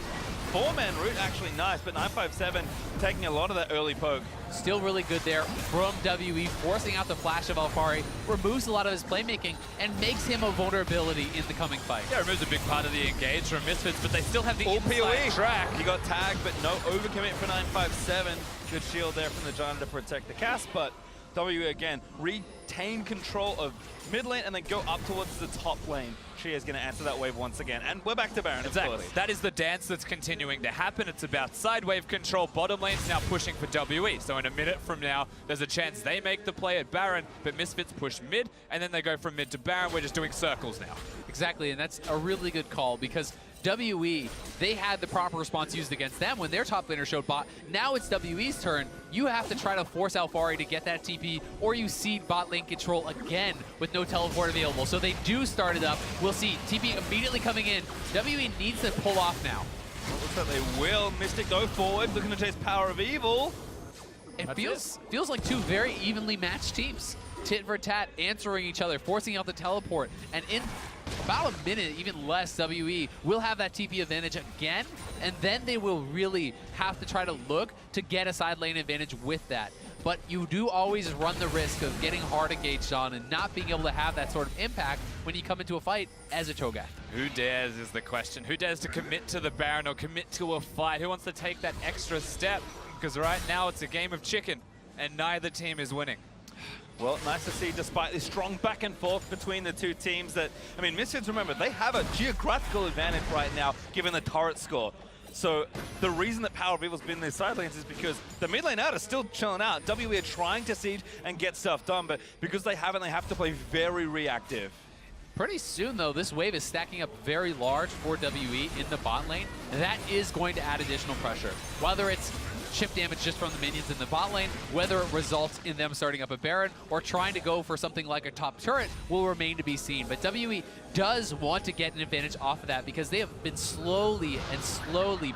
4-man route, actually nice, but 957 taking a lot of that early poke. Still really good there from WE, forcing out the flash of Alfari, removes a lot of his playmaking, and makes him a vulnerability in the coming fight. Yeah, removes a big part of the engage from Misfits, but they still have the All inside PoE track. He got tagged, but no overcommit for 957. Good shield there from the Giant to protect the cast, but W again retain control of mid lane and then go up towards the top lane. She is going to answer that wave once again, and we're back to Baron. Exactly. That is the dance that's continuing to happen. It's about side wave control. Bottom lane's now pushing for WE. So in a minute from now, there's a chance they make the play at Baron, but Misfits push mid, and then they go from mid to Baron. We're just doing circles now. Exactly, and that's a really good call because WE, they had the proper response used against them when their top laner showed bot. Now it's WE's turn. You have to try to force Alfari to get that TP, or you cede bot lane control again with no teleport available. So they do start it up. We'll see TP immediately coming in. WE needs to pull off now. Well, looks like they will. Mystic go forward, looking to chase Power of Evil. It feels like two very evenly matched teams. Tit for tat, answering each other, forcing out the teleport, and in about a minute, even less, WE will have that TP advantage again, and then they will really have to try to look to get a side lane advantage with that. But you do always run the risk of getting hard engaged on and not being able to have that sort of impact when you come into a fight as a Cho'Gath. Who dares is the question. Who dares to commit to the Baron or commit to a fight? Who wants to take that extra step? Because right now it's a game of chicken, and neither team is winning. Well, nice to see, despite this strong back and forth between the two teams, that, I mean, Misfits, remember, they have a geographical advantage right now, given the turret score. So the reason that Power of Evil's been in their side lanes is because the mid lane out is still chilling out. WE are trying to siege and get stuff done, but because they haven't, they have to play very reactive. Pretty soon, though, this wave is stacking up very large for WE in the bot lane. That is going to add additional pressure. Whether it's chip damage just from the minions in the bot lane, whether it results in them starting up a Baron or trying to go for something like a top turret will remain to be seen. But WE does want to get an advantage off of that because they have been slowly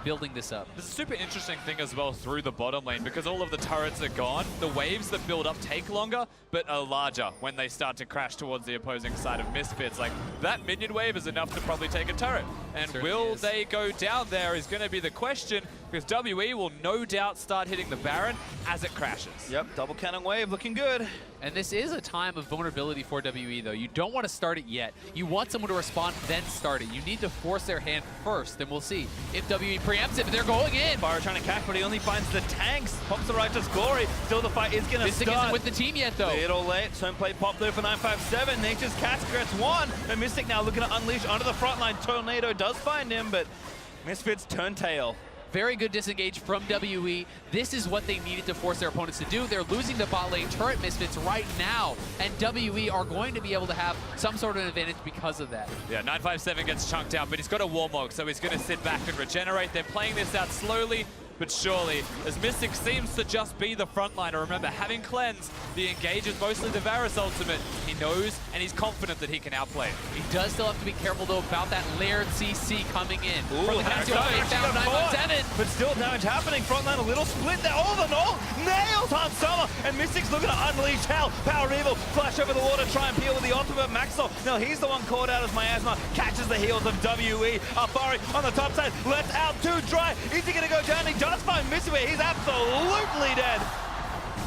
building this up. There's a super interesting thing as well through the bottom lane because all of the turrets are gone. The waves that build up take longer, but are larger when they start to crash towards the opposing side of Misfits. Like, that minion wave is enough to probably take a turret. And will they go down there is going to be the question, because WE will no doubt start hitting the Baron as it crashes. Yep, double cannon wave looking good. And this is a time of vulnerability for WE, though. You don't want to start it yet. You want someone to respond, then start it. You need to force their hand first, and we'll see if WE preempts it, but they're going in. Fire trying to catch, but he only finds the tanks. Pops the righteous glory. Still the fight is going to Mystic start. isn't with the team yet, though. Little late. Turn plate pop there for 957. Nature's Cast gets one. And Mystic now looking to unleash onto the front line. Tornado does find him, but Misfits turn tail. Very good disengage from WE. This is what they needed to force their opponents to do. They're losing the bot lane turret Misfits right now, and WE are going to be able to have some sort of advantage because of that. Yeah, 957 gets chunked out, but he's got a Warmog, so he's going to sit back and regenerate. They're playing this out slowly, but surely, as Mystic seems to just be the frontliner. Remember, having Cleanse, the engage is mostly the Varus ultimate. He knows, and he's confident that he can outplay it. He does still have to be careful, though, about that layered CC coming in. Ooh, From the Casio, down 957. But still damage happening. Frontline a little split there. All the null nails Han Solo. And Mystic's looking to unleash hell. Power of Evil. Flash over the water. Try and peel with the ultimate. Maxwell. Now he's the one caught out as Miasma catches the heels of WE. Alfari on the top side. Left out to dry. Is he going to go down? He does find Misfits. He's absolutely dead.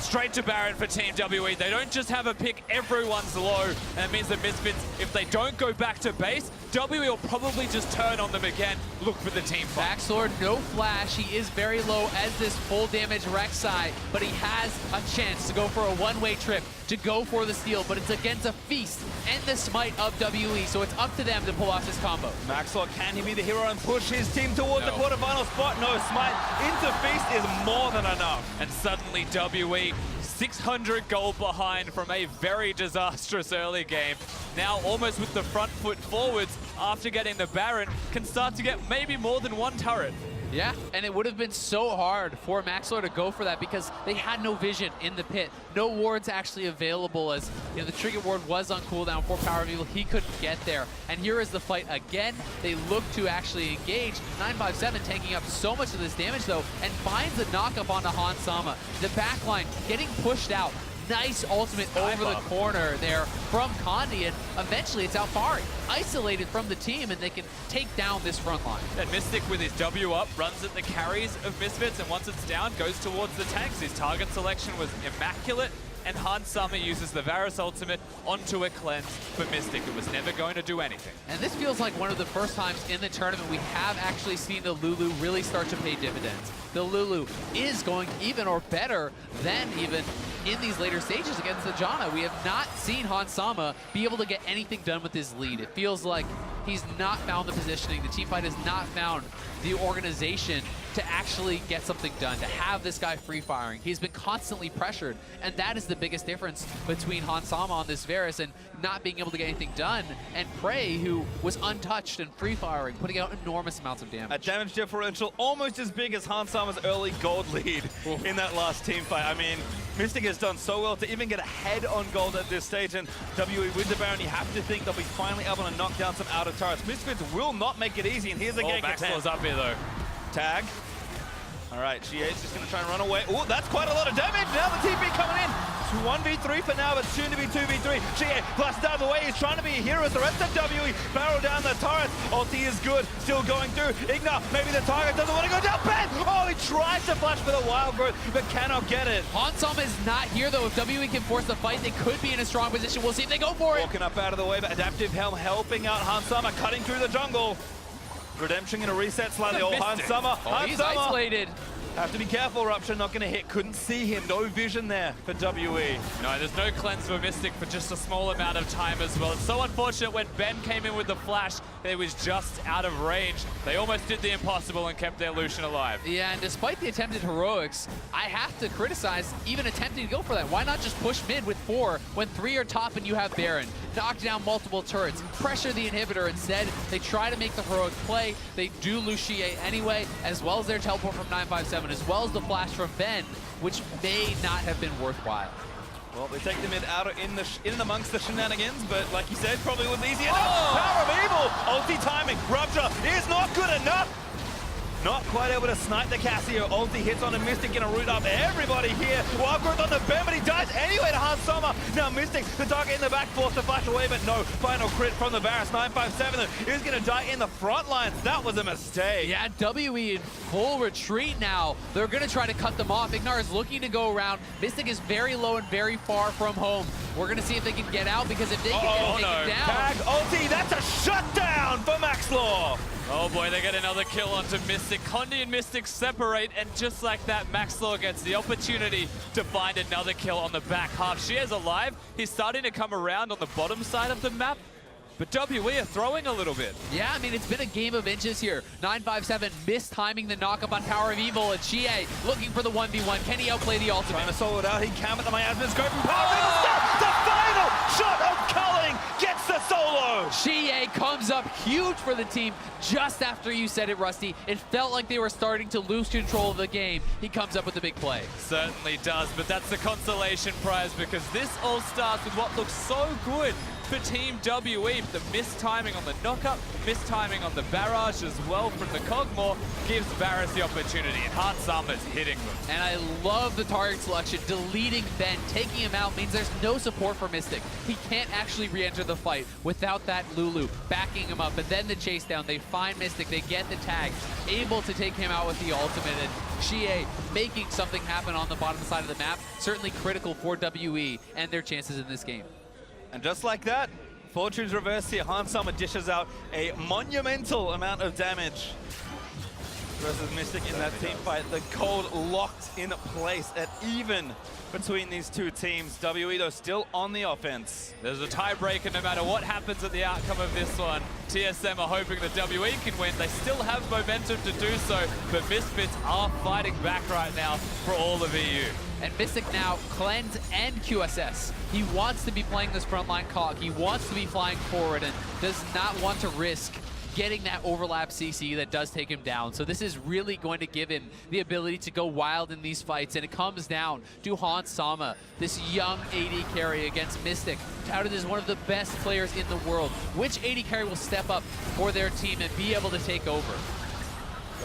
Straight to Baron for Team WE. They don't just have a pick, everyone's low. And it means that Misfits, if they don't go back to base, WE will probably just turn on them again. Look for the team fight. Backsword, no flash. He is very low as this full damage Rek'Sai, but he has a chance to go for a one-way trip, to go for the steal, but it's against a feast and the smite of WE, so it's up to them to pull off this combo. Maxwell, can he be the hero and push his team towards the quarterfinal spot? No, smite into feast is more than enough. And suddenly WE 600 gold behind from a very disastrous early game. Now almost with the front foot forwards after getting the Baron, can start to get maybe more than one turret. Yeah, and it would have been so hard for Maxwell to go for that because they had no vision in the pit. No wards actually available, as you know, the trigger ward was on cooldown for Power of Evil. He couldn't get there. And here is the fight again. They look to actually engage. 957 taking up so much of this damage though, and finds the knock up onto Han Sama. The backline getting pushed out. Nice ultimate over the corner there from Condi, and eventually it's Alfari isolated from the team, and they can take down this front line. And Mystic with his W up runs at the carries of Misfits, and once it's down, goes towards the tanks. His target selection was immaculate, and Hans Sama uses the Varus ultimate onto a cleanse for Mystic. It was never going to do anything. And this feels like one of the first times in the tournament we have actually seen the Lulu really start to pay dividends. The Lulu is going even or better than even in these later stages against the Janna. We have not seen Hans Sama be able to get anything done with his lead. It feels like he's not found the positioning. The teamfight has not found the organization to actually get something done, to have this guy free firing. He's been constantly pressured, and that is the biggest difference between Hans Sama on this Varus and not being able to get anything done, and Prey, who was untouched and free firing, putting out enormous amounts of damage. A damage differential almost as big as Hans Sama's early gold lead in that last team fight. I mean, Mystic has done so well to even get ahead on gold at this stage, and WE with the Baron, you have to think they'll be finally able to knock down some outer turrets. Misfits will not make it easy, and here's a gank attempt. Maxwell's up here though. Tag. All right, GA's just going to try and run away. Oh, that's quite a lot of damage. Now the TP coming in. It's 1v3 for now, but soon to be 2v3. GA blasted out of the way. He's trying to be a hero. The rest of WE barrel down the turret. Ulti is good. Still going through. Igna, maybe the target doesn't want to go down. Ben! Oh, he tries to flash for the wild growth, but cannot get it. Hans Sama is not here, though. If WE can force the fight, they could be in a strong position. We'll see if they go for it. Walking up out of the way, but Adaptive Helm helping out Hans Sama, cutting through the jungle. Redemption going to reset slightly. Oh, Hans Sama. Oh, he's isolated. Have to be careful, Rupture, not going to hit. Couldn't see him, no vision there for WE. No, there's no cleanse for Mystic for just a small amount of time as well. It's so unfortunate when Ben came in with the flash, it was just out of range. They almost did the impossible and kept their Lucian alive. Yeah, and despite the attempted heroics, I have to criticize even attempting to go for that. Why not just push mid with 4 when 3 are top and you have Baron? Knock down multiple turrets, pressure the inhibitor instead. They try to make the heroic play. They do Lucia anyway, as well as their teleport from 957, as well as the flash from Ben, which may not have been worthwhile. Well, they take the mid out in amongst the shenanigans, but like you said, probably was easy enough. Power of Evil! Ulti timing. Rupture is not good enough. Not quite able to snipe the Cassio. Ulti hits on a Mystic, gonna root up everybody here. Wild growth on the Ben, but he dies anyway to Hans Sama. Now Mystic, the target in the back, forced to flash away, but no. Final crit from the Varus. 957 is gonna die in the front lines. That was a mistake. Yeah, WE in full retreat now. They're gonna try to cut them off. Ignar is looking to go around. Mystic is very low and very far from home. We're gonna see if they can get out, because if they can get taken down. Tag, ulti, that's a shutdown for Maxlaw. Oh boy, they get another kill onto Mystic. Condi and Mystic separate, and just like that, Maxlaw gets the opportunity to find another kill on the back half. Shear's alive. He's starting to come around on the bottom side of the map, but WE are throwing a little bit. Yeah, I mean, it's been a game of inches here. 957 mistiming the knock-up on Power of Evil, and Chie looking for the 1v1. Can he outplay the ultimate? Trying to solo it out. He can, but the miasmas go from Power of Evil. Stop! The final shot of Culling gets the solo. Chie comes up huge for the team just after you said it, Rusty. It felt like they were starting to lose control of the game. He comes up with a big play. Certainly does, but that's the consolation prize, because this all starts with what looks so good for Team WE. The mistiming on the knockup, mistiming on the barrage as well from the Cogmore gives Varus the opportunity, and Hans Sama's hitting them. And I love the target selection. Deleting Ben, taking him out means there's no support for Mystic. He can't actually re-enter the fight without that Lulu backing him up. But then the chase down, they find Mystic, they get the tag, able to take him out with the ultimate, and Chie making something happen on the bottom side of the map. Certainly critical for WE and their chances in this game. And just like that, fortune's reversed here. Hans Sama dishes out a monumental amount of damage versus Mystic in that team fight. The gold locked in place at even between these two teams. WE, though, still on the offense. There's a tiebreaker no matter what happens at the outcome of this one. TSM are hoping that WE can win. They still have momentum to do so, but Misfits are fighting back right now for all of EU. And Mystic now cleanse and QSS. He wants to be playing this frontline cog. He wants to be flying forward and does not want to risk getting that overlap CC that does take him down. So this is really going to give him the ability to go wild in these fights, and it comes down to Hans Sama, this young AD carry against Mystic, touted as one of the best players in the world. Which AD carry will step up for their team and be able to take over?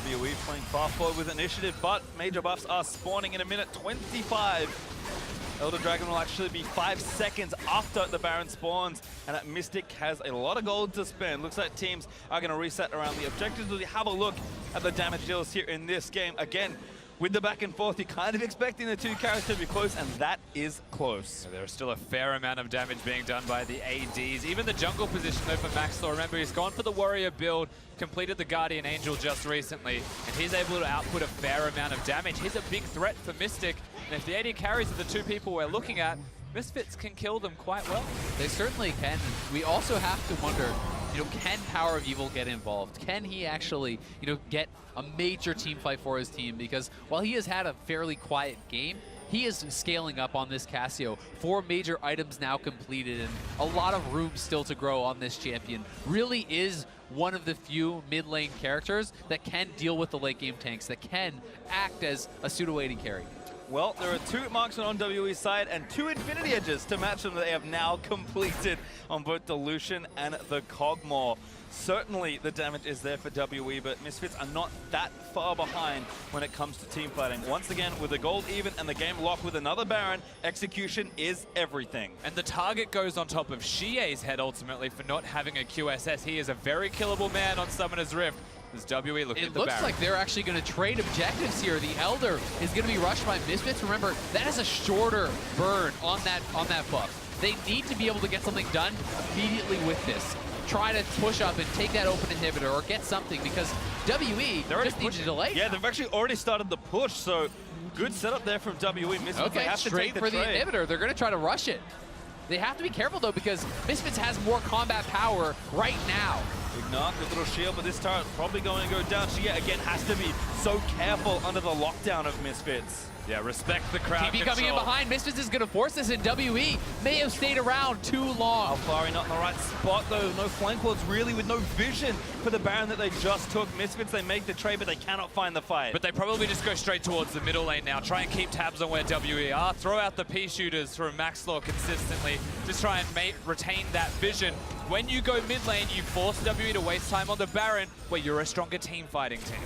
WE playing far forward with initiative, but major buffs are spawning in a minute 25. Elder Dragon will actually be 5 seconds after the Baron spawns, and that Mystic has a lot of gold to spend. Looks like teams are going to reset around the objectives. We'll have a look at the damage deals here in this game. Again, with the back and forth, you're kind of expecting the two characters to be close, and that is close. Yeah, there's still a fair amount of damage being done by the ADs. Even the jungle position though for Maxor. Remember, he's gone for the warrior build, completed the Guardian Angel just recently, and he's able to output a fair amount of damage. He's a big threat for Mystic, and if the AD carries are the two people we're looking at, Misfits can kill them quite well. They certainly can. We also have to wonder, can Power of Evil get involved? Can he actually, get a major team fight for his team? Because while he has had a fairly quiet game, he is scaling up on this Cassio. 4 major items now completed and a lot of room still to grow on this champion. Really is one of the few mid lane characters that can deal with the late game tanks, that can act as a pseudo-AD carry. Well, there are 2 marksmen on WE's side and 2 Infinity Edges to match them that they have now completed on both the Lucian and the Cogmore. Certainly the damage is there for WE, but Misfits are not that far behind when it comes to team fighting. Once again, with the gold even and the game locked with another Baron, execution is everything. And the target goes on top of Xie's head ultimately for not having a QSS. He is a very killable man on Summoner's Rift. There's WE looking at the Baron. It looks like they're actually going to trade objectives here. The Elder is going to be rushed by Misfits. Remember, that is a shorter burn on that buff. They need to be able to get something done immediately with this. Try to push up and take that open inhibitor or get something, because WE just needs to delay. Yeah, they've actually already started the push, so good setup there from WE. Misfits okay, have to straight take for the inhibitor. They're going to try to rush it. They have to be careful, though, because Misfits has more combat power right now. Ignat, good little shield, but this turret probably going to go down. She, again, has to be so careful under the lockdown of Misfits. Yeah, respect the crowd TB coming in behind. Misfits is going to force this, and WE may have stayed around too long. Alfari not in the right spot, though. No flank wards, really, with no vision for the Baron that they just took. Misfits, they make the trade, but they cannot find the fight. But they probably just go straight towards the middle lane now. Try and keep tabs on where WE are. Throw out the P-shooters from Maxlaw consistently. Just try and retain that vision. When you go mid lane, you force WE to waste time on the Baron, where you're a stronger team fighting team.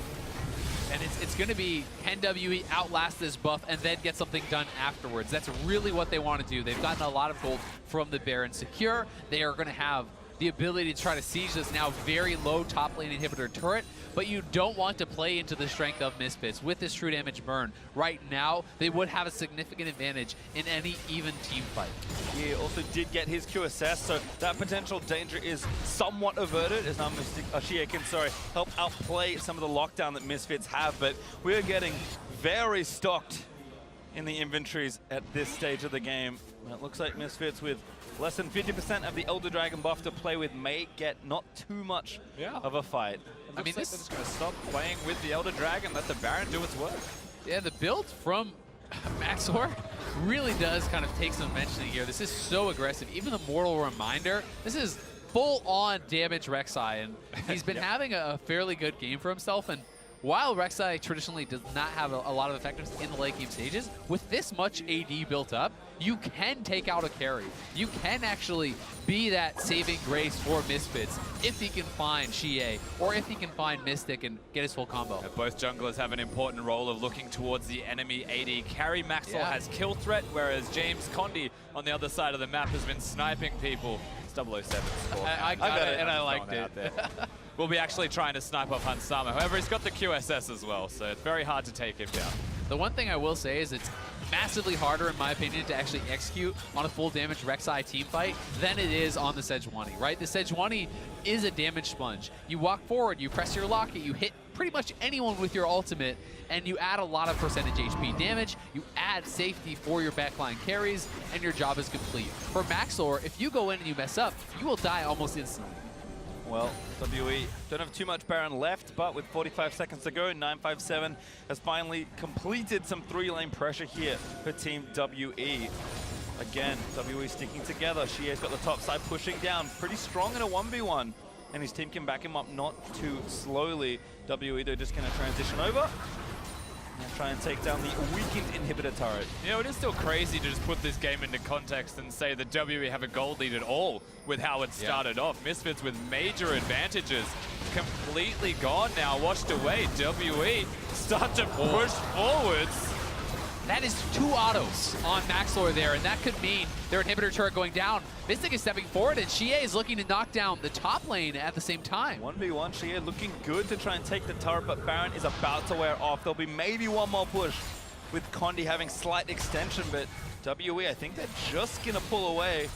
And it's going to be, can WE outlast this buff and then get something done afterwards? That's really what they want to do. They've gotten a lot of gold from the Baron secure. They are going to have the ability to try to siege this now very low top lane inhibitor turret, but you don't want to play into the strength of Misfits. With this true damage burn, right now, they would have a significant advantage in any even team fight. He also did get his QSS, so that potential danger is somewhat averted, as now Xie can, help outplay some of the lockdown that Misfits have, but we're getting very stocked in the inventories at this stage of the game. It looks like Misfits, with less than 50% of the Elder Dragon buff to play with, may get not too much of a fight. I mean, this is going to stop playing with the Elder Dragon, let the Baron do its work. Yeah, the build from Maxor really does kind of take some mentioning here. This is so aggressive. Even the Mortal Reminder, this is full-on damage Rek'Sai, and he's been having a fairly good game for himself. And while Rek'Sai traditionally does not have a lot of effectiveness in the late game stages, with this much AD built up, you can take out a carry. You can actually be that saving grace for Misfits if he can find Xie, or if he can find Mystic and get his full combo. Both junglers have an important role of looking towards the enemy AD carry. Maxwell has kill threat, whereas James Condi on the other side of the map has been sniping people. It's 007 score. I got it, and I liked it. We'll be actually trying to snipe off Hansama. However, he's got the QSS as well, so it's very hard to take him down. The one thing I will say is it's massively harder, in my opinion, to actually execute on a full damage Rek'Sai team fight than it is on the Sejuani, right? The Sejuani is a damage sponge. You walk forward, you press your locket, you hit pretty much anyone with your ultimate, and you add a lot of percentage HP damage, you add safety for your backline carries, and your job is complete. For Maxor, if you go in and you mess up, you will die almost instantly. Well, WE don't have too much Baron left, but with 45 seconds to go, 957 has finally completed some 3-lane pressure here for Team WE. Again, WE sticking together. Xie's got the top side pushing down, pretty strong in a 1v1, and his team can back him up not too slowly. WE, they're just going to transition over and try and take down the weakened inhibitor turret. You know, it is still crazy to just put this game into context and say that WE have a gold lead at all with how it started off. Misfits with major advantages completely gone now, washed away. WE start to push forwards. That is 2 autos on Maxlor there, and that could mean their inhibitor turret going down. Mystic is stepping forward, and Xie is looking to knock down the top lane at the same time. 1v1, Xie looking good to try and take the turret, but Baron is about to wear off. There'll be maybe one more push with Condi having slight extension, but WE, I think they're just gonna pull away.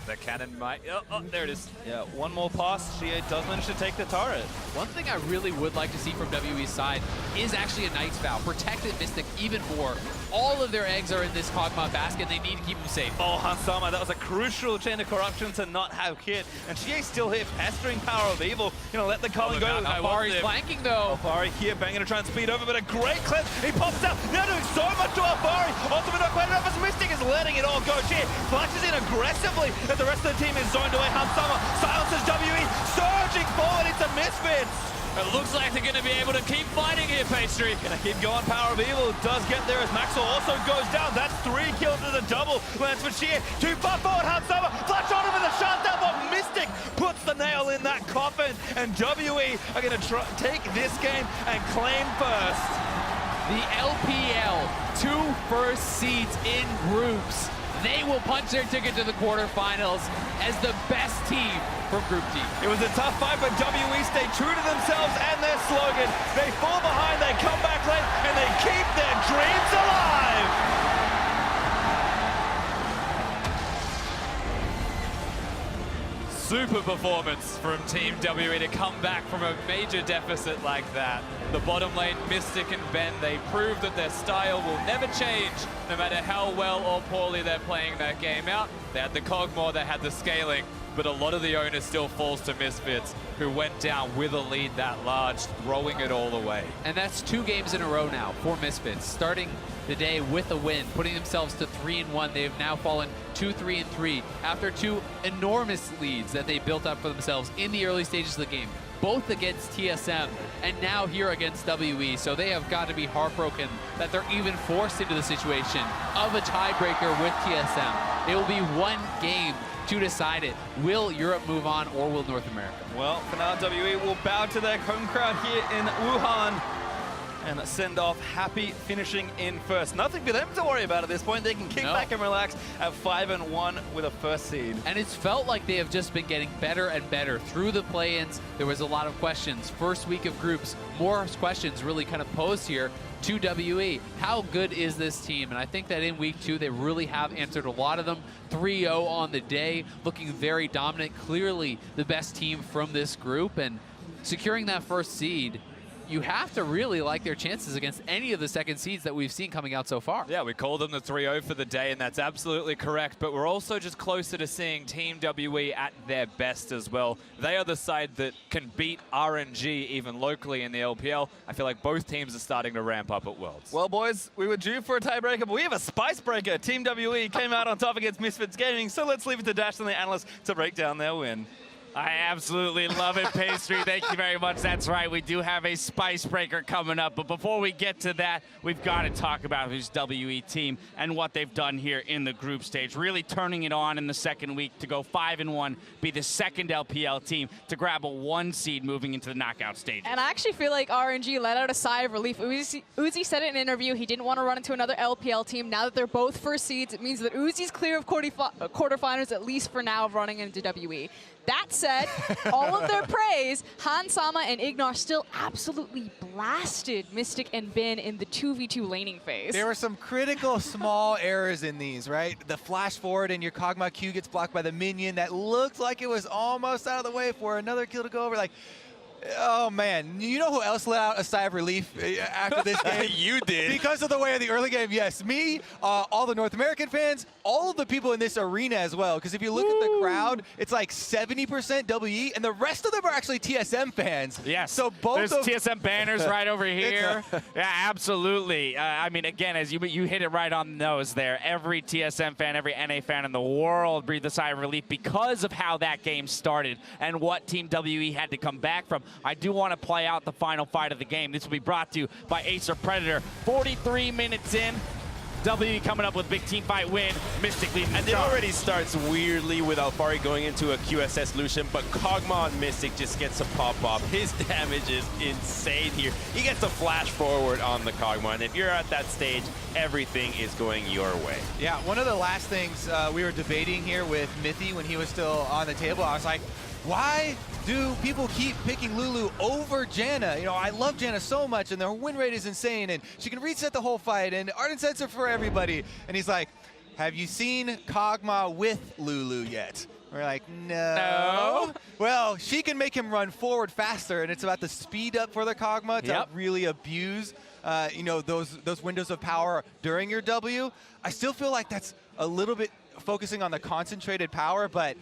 The cannon might... Oh, there it is. Yeah, one more pass. Xie does manage to take the turret. One thing I really would like to see from WE's side is actually a Knight's Vow. Protected Mystic even more. All of their eggs are in this Kog'Maw basket. They need to keep them safe. Oh, Hansama, that was a crucial chain of corruption to not have hit. And Xie's still here, pestering Power of Evil. Gonna let the Cullen go. Alvari's flanking though. Alvari here, banging to try and speed over, but a great clip. He pops out, now doing so much to Alvari. Ultimate not quite enough as Mystic is letting it all go. Xie flashes in aggressively as the rest of the team is zoned away. Hansama silences WE, surging forward into Misfits. It looks like they're going to be able to keep fighting here, Pastry. Gonna keep going. Power of Evil does get there as Maxwell also goes down. That's 3 kills as a double. Lands for Xie. Too far forward. Hansama flash on him with a shutdown, but Mystic puts the nail in that coffin. And WE are going to take this game and claim first. The LPL, 2 first seeds in groups. They will punch their ticket to the quarterfinals as the best team from Group D. It was a tough fight, but WE stay true to themselves and their slogan. They fall behind, they come back late, and they keep their dreams alive. Super performance from Team WE to come back from a major deficit like that. The bottom lane, Mystic and Ben, they proved that their style will never change, no matter how well or poorly they're playing that game out. They had the Kog'Maw, they had the scaling, but a lot of the onus still falls to Misfits, who went down with a lead that large, throwing it all away. And that's 2 games in a row now for Misfits, starting the day with a win, putting themselves to 3-1. They've now fallen to 3-3 after 2 enormous leads that they built up for themselves in the early stages of the game, both against TSM and now here against WE. So they have got to be heartbroken that they're even forced into the situation of a tiebreaker with TSM. It will be 1 game to decide it. Will Europe move on, or will North America? Well, for now, WE will bow to their home crowd here in Wuhan and send off happy finishing in first. Nothing for them to worry about at this point. They can kick back and relax at 5-1 with a first seed. And it's felt like they have just been getting better and better through the play-ins. There was a lot of questions. First week of groups, more questions really kind of posed here to WE. How good is this team? And I think that in week 2, they really have answered a lot of them. 3-0 on the day, looking very dominant. Clearly the best team from this group, and securing that first seed, you have to really like their chances against any of the second seeds that we've seen coming out so far. Yeah, we call them the 3-0 for the day, and that's absolutely correct. But we're also just closer to seeing Team WE at their best as well. They are the side that can beat RNG even locally in the LPL. I feel like both teams are starting to ramp up at Worlds. Well, boys, we were due for a tiebreaker, but we have a spice breaker. Team WE came out on top against Misfits Gaming, so let's leave it to Dash and the analysts to break down their win. I absolutely love it, Pastry. Thank you very much. That's right. We do have a spice breaker coming up. But before we get to that, we've got to talk about this WE team and what they've done here in the group stage. Really turning it on in the second week to go 5-1, be the second LPL team to grab a 1 seed moving into the knockout stage. And I actually feel like RNG let out a sigh of relief. Uzi said it in an interview. He didn't want to run into another LPL team. Now that they're both first seeds, it means that Uzi's clear of quarterfinals, at least for now, running into WE. That said, all of their praise, Hansama and Ignar still absolutely blasted Mystic and Bin in the 2v2 laning phase. There were some critical small errors in these, right? The flash forward and your Kog'Maw Q gets blocked by the minion. That looked like it was almost out of the way for another kill to go over. Like, oh man, you know who else let out a sigh of relief after this game? You did. Because of the way of the early game, yes. Me, all the North American fans, all of the people in this arena as well. Because if you look at the crowd, it's like 70% WE, and the rest of them are actually TSM fans. Yes. So both There's TSM banners right over here. Yeah, absolutely. I mean, again, as you hit it right on the nose there. Every TSM fan, every NA fan in the world breathed a sigh of relief because of how that game started and what Team WE had to come back from. I do want to play out the final fight of the game. This will be brought to you by Acer Predator. 43 minutes in, WWE coming up with big team fight win. Mystic leading the And it charge. already starts weirdly with Alfari going into a QSS Lucian, but Kog'Maw on Mystic just gets a pop off. His damage is insane here. He gets a flash forward on the Kog'Maw, and if you're at that stage, everything is going your way. Yeah, one of the last things we were debating here with Mithy when he was still on the table, I was like, why do people keep picking Lulu over Janna? You know, I love Janna so much, and their win rate is insane, and she can reset the whole fight, and Ardent sets are for everybody. And he's like, have you seen Kog'Maw with Lulu yet? We're like, no. Well, she can make him run forward faster, and it's about the speed up for the Kog'Maw to really abuse you know, those windows of power during your W. I still feel like that's a little bit focusing on the concentrated power, but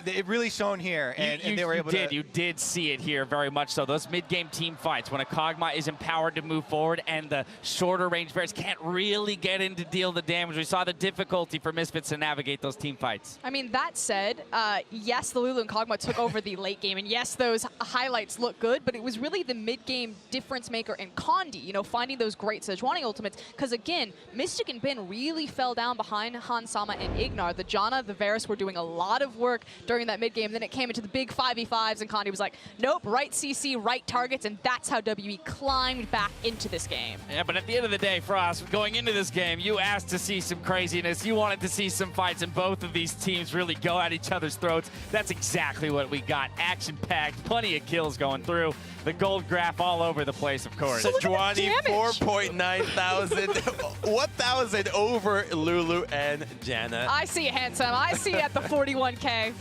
it really shown here, and they were able to. You did see it here very much so. Those mid-game team fights, when a Kog'Maw is empowered to move forward and the shorter range bears can't really get in to deal the damage. We saw the difficulty for Misfits to navigate those team fights. I mean, that said, yes, the Lulu and Kog'Maw took over the late game, and yes, those highlights look good, but it was really the mid-game difference maker and Condi, you know, finding those great Sejuani ultimates, because again, Mystic and Bin really fell down behind Han Sama and Ignar. The Janna, the Varus were doing a lot of work during that mid-game, then it came into the big 5v5s, and Condi was like, nope, right CC, right targets, and that's how WE climbed back into this game. Yeah, but at the end of the day, Frost, going into this game, you asked to see some craziness. You wanted to see some fights, and both of these teams really go at each other's throats. That's exactly what we got. Action-packed, plenty of kills going through. The gold graph all over the place, of course. Sejuani 4.9 thousand, 1,000 over Lulu and Janna. I see it, Handsome. I see it at the 41K.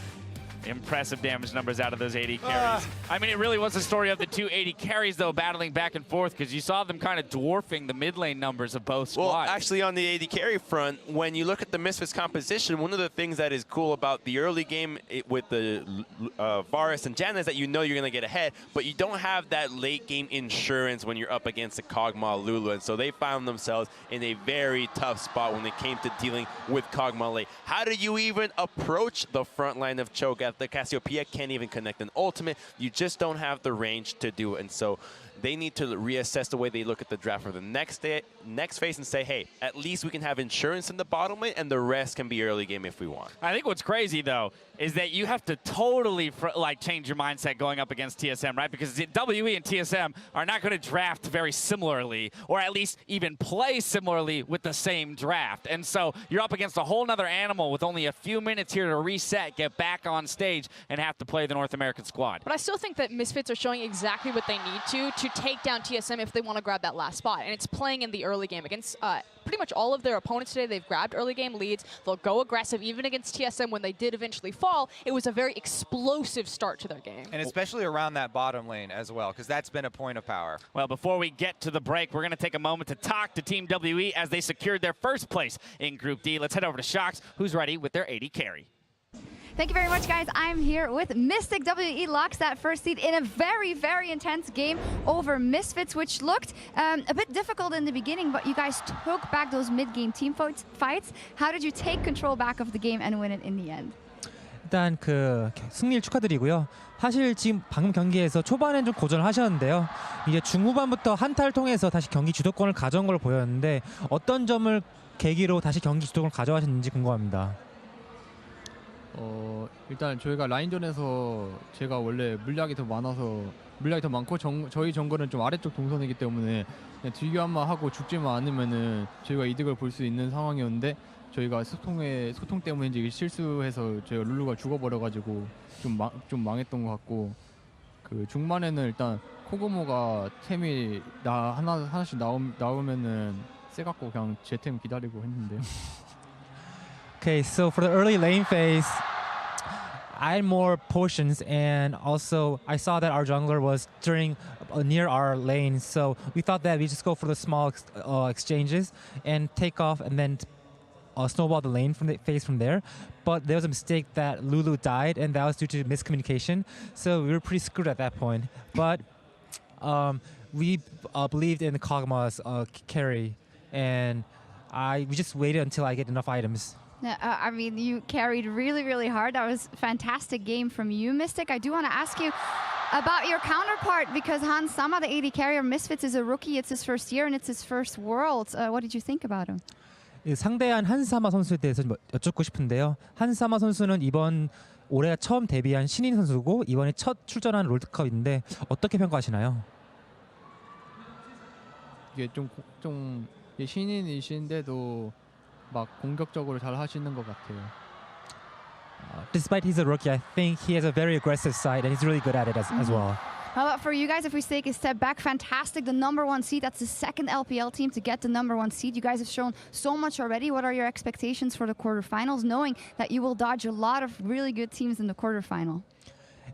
Impressive damage numbers out of those 80 carries. I mean, it really was a story of the two 80 carries, though, battling back and forth, because you saw them kind of dwarfing the mid lane numbers of both squads. Well, actually, on the 80 carry front, when you look at the Misfits composition, one of the things that is cool about the early game with the Varus and Janna is that you know you're going to get ahead, but you don't have that late game insurance when you're up against a Kog'Maw Lulu, and so they found themselves in a very tough spot when it came to dealing with Kog'Maw late. How do you even approach the front line of Cho'Gath? The Cassiopeia can't even connect an ultimate. You just don't have the range to do it, and so they need to reassess the way they look at the draft for the next phase and say, hey, at least we can have insurance in the bottom lane, and the rest can be early game if we want. I think what's crazy, though, is that you have to totally change your mindset going up against TSM, right? Because WE and TSM are not going to draft very similarly, or at least even play similarly with the same draft. And so you're up against a whole nother animal with only a few minutes here to reset, get back on stage, and have to play the North American squad. But I still think that Misfits are showing exactly what they need to take down TSM if they want to grab that last spot. And it's playing in the early game against pretty much all of their opponents today. They've grabbed early game leads. They'll go aggressive. Even against TSM when they did eventually fall, it was a very explosive start to their game. And especially around that bottom lane as well, because that's been a point of power. Well, before we get to the break, we're going to take a moment to talk to Team WE as they secured their first place in Group D. Let's head over to Shox, who's ready with their 80 carry. Thank you very much, guys. I'm here with Mystic. WE locks that first seed in a very, very intense game over Misfits, which looked a bit difficult in the beginning, but you guys took back those mid-game team fights. How did you take control back of the game and win it in the end? 일단 그 승리를 축하드리고요. 사실 지금 방금 경기에서 초반엔 좀 고전을 하셨는데요. 이제 중후반부터 한타를 통해서 다시 경기 주도권을 가져온 걸 보였는데 어떤 점을 계기로 다시 경기 주도권을 가져가셨는지 궁금합니다. 일단 저희가 라인전에서 제가 원래 물량이 더 많고 저희 정글은 좀 아래쪽 동선이기 때문에 그냥 딜교환만 하고 죽지만 않으면은 저희가 이득을 볼 수 있는 상황이었는데 저희가 소통 때문에 이제 실수해서 저희가 룰루가 죽어버려가지고 좀 망했던 것 같고, 그 중반에는 일단 코그모가 템이 하나씩 나오면은 세갖고 그냥 제 템 기다리고 했는데요. Okay, so for the early lane phase, I had more potions, and also I saw that our jungler was near our lane, so we thought that we just go for the small exchanges and take off, and then snowball the lane from there. But there was a mistake that Lulu died, and that was due to miscommunication. So we were pretty screwed at that point. But we believed in the Kog'Maw's carry, and we just waited until I get enough items. I mean, you carried really, really hard. That was a fantastic game from you, Mystic. I do want to ask you about your counterpart, because Han Sama, the AD carrier, Misfits, is a rookie. It's his first year, and it's his first Worlds. What did you think about him? 상대한 한사마 선수에 대해서 좀 여쭙고 싶은데요. 한사마 선수는 이번 올해 처음 데뷔한 신인 선수고 이번에 첫 출전한 롤드컵인데 어떻게 평가하시나요? 이게 좀 신인이신데도 막 공격적으로 잘 하시는 것 같아요. Despite he's a rookie, I think he has a very aggressive side and he's really good at it as well. How about for you guys, if we take a step back, fantastic, the #1 seed. That's the second LPL team to get the #1 seed. You guys have shown so much already. What are your expectations for the quarterfinals, knowing that you will dodge a lot of really good teams in the quarterfinal?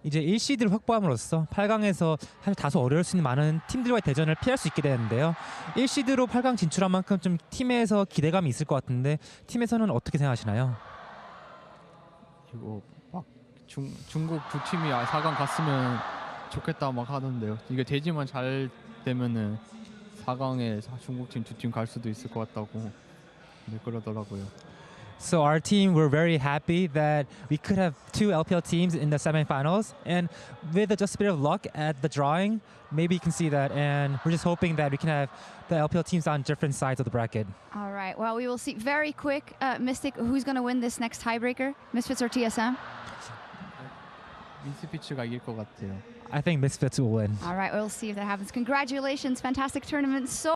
이제 1시드를 확보함으로써 8강에서 사실 다소 어려울 수 있는 많은 팀들과의 대전을 피할 수 있게 되는데요. 1시드로 8강 진출한 만큼 좀 팀에서 기대감이 있을 것 같은데 팀에서는 어떻게 생각하시나요? 이거 막 중국 두 팀이 4강 갔으면 좋겠다 막 하던데요. 이게 대지만 잘 되면은 4강에 중국 팀 두 팀 갈 수도 있을 것 같다고 그러더라고요. So our team, we're very happy that we could have 2 LPL teams in the semifinals, and with just a bit of luck at the drawing, maybe you can see that, and we're just hoping that we can have the LPL teams on different sides of the bracket. All right, well, we will see very quick, Mystic, who's going to win this next tiebreaker, Misfits or TSM? 미스피츠가 이길 것 같아요. I think Misfits will win. All right, we'll see if that happens. Congratulations, fantastic tournament. So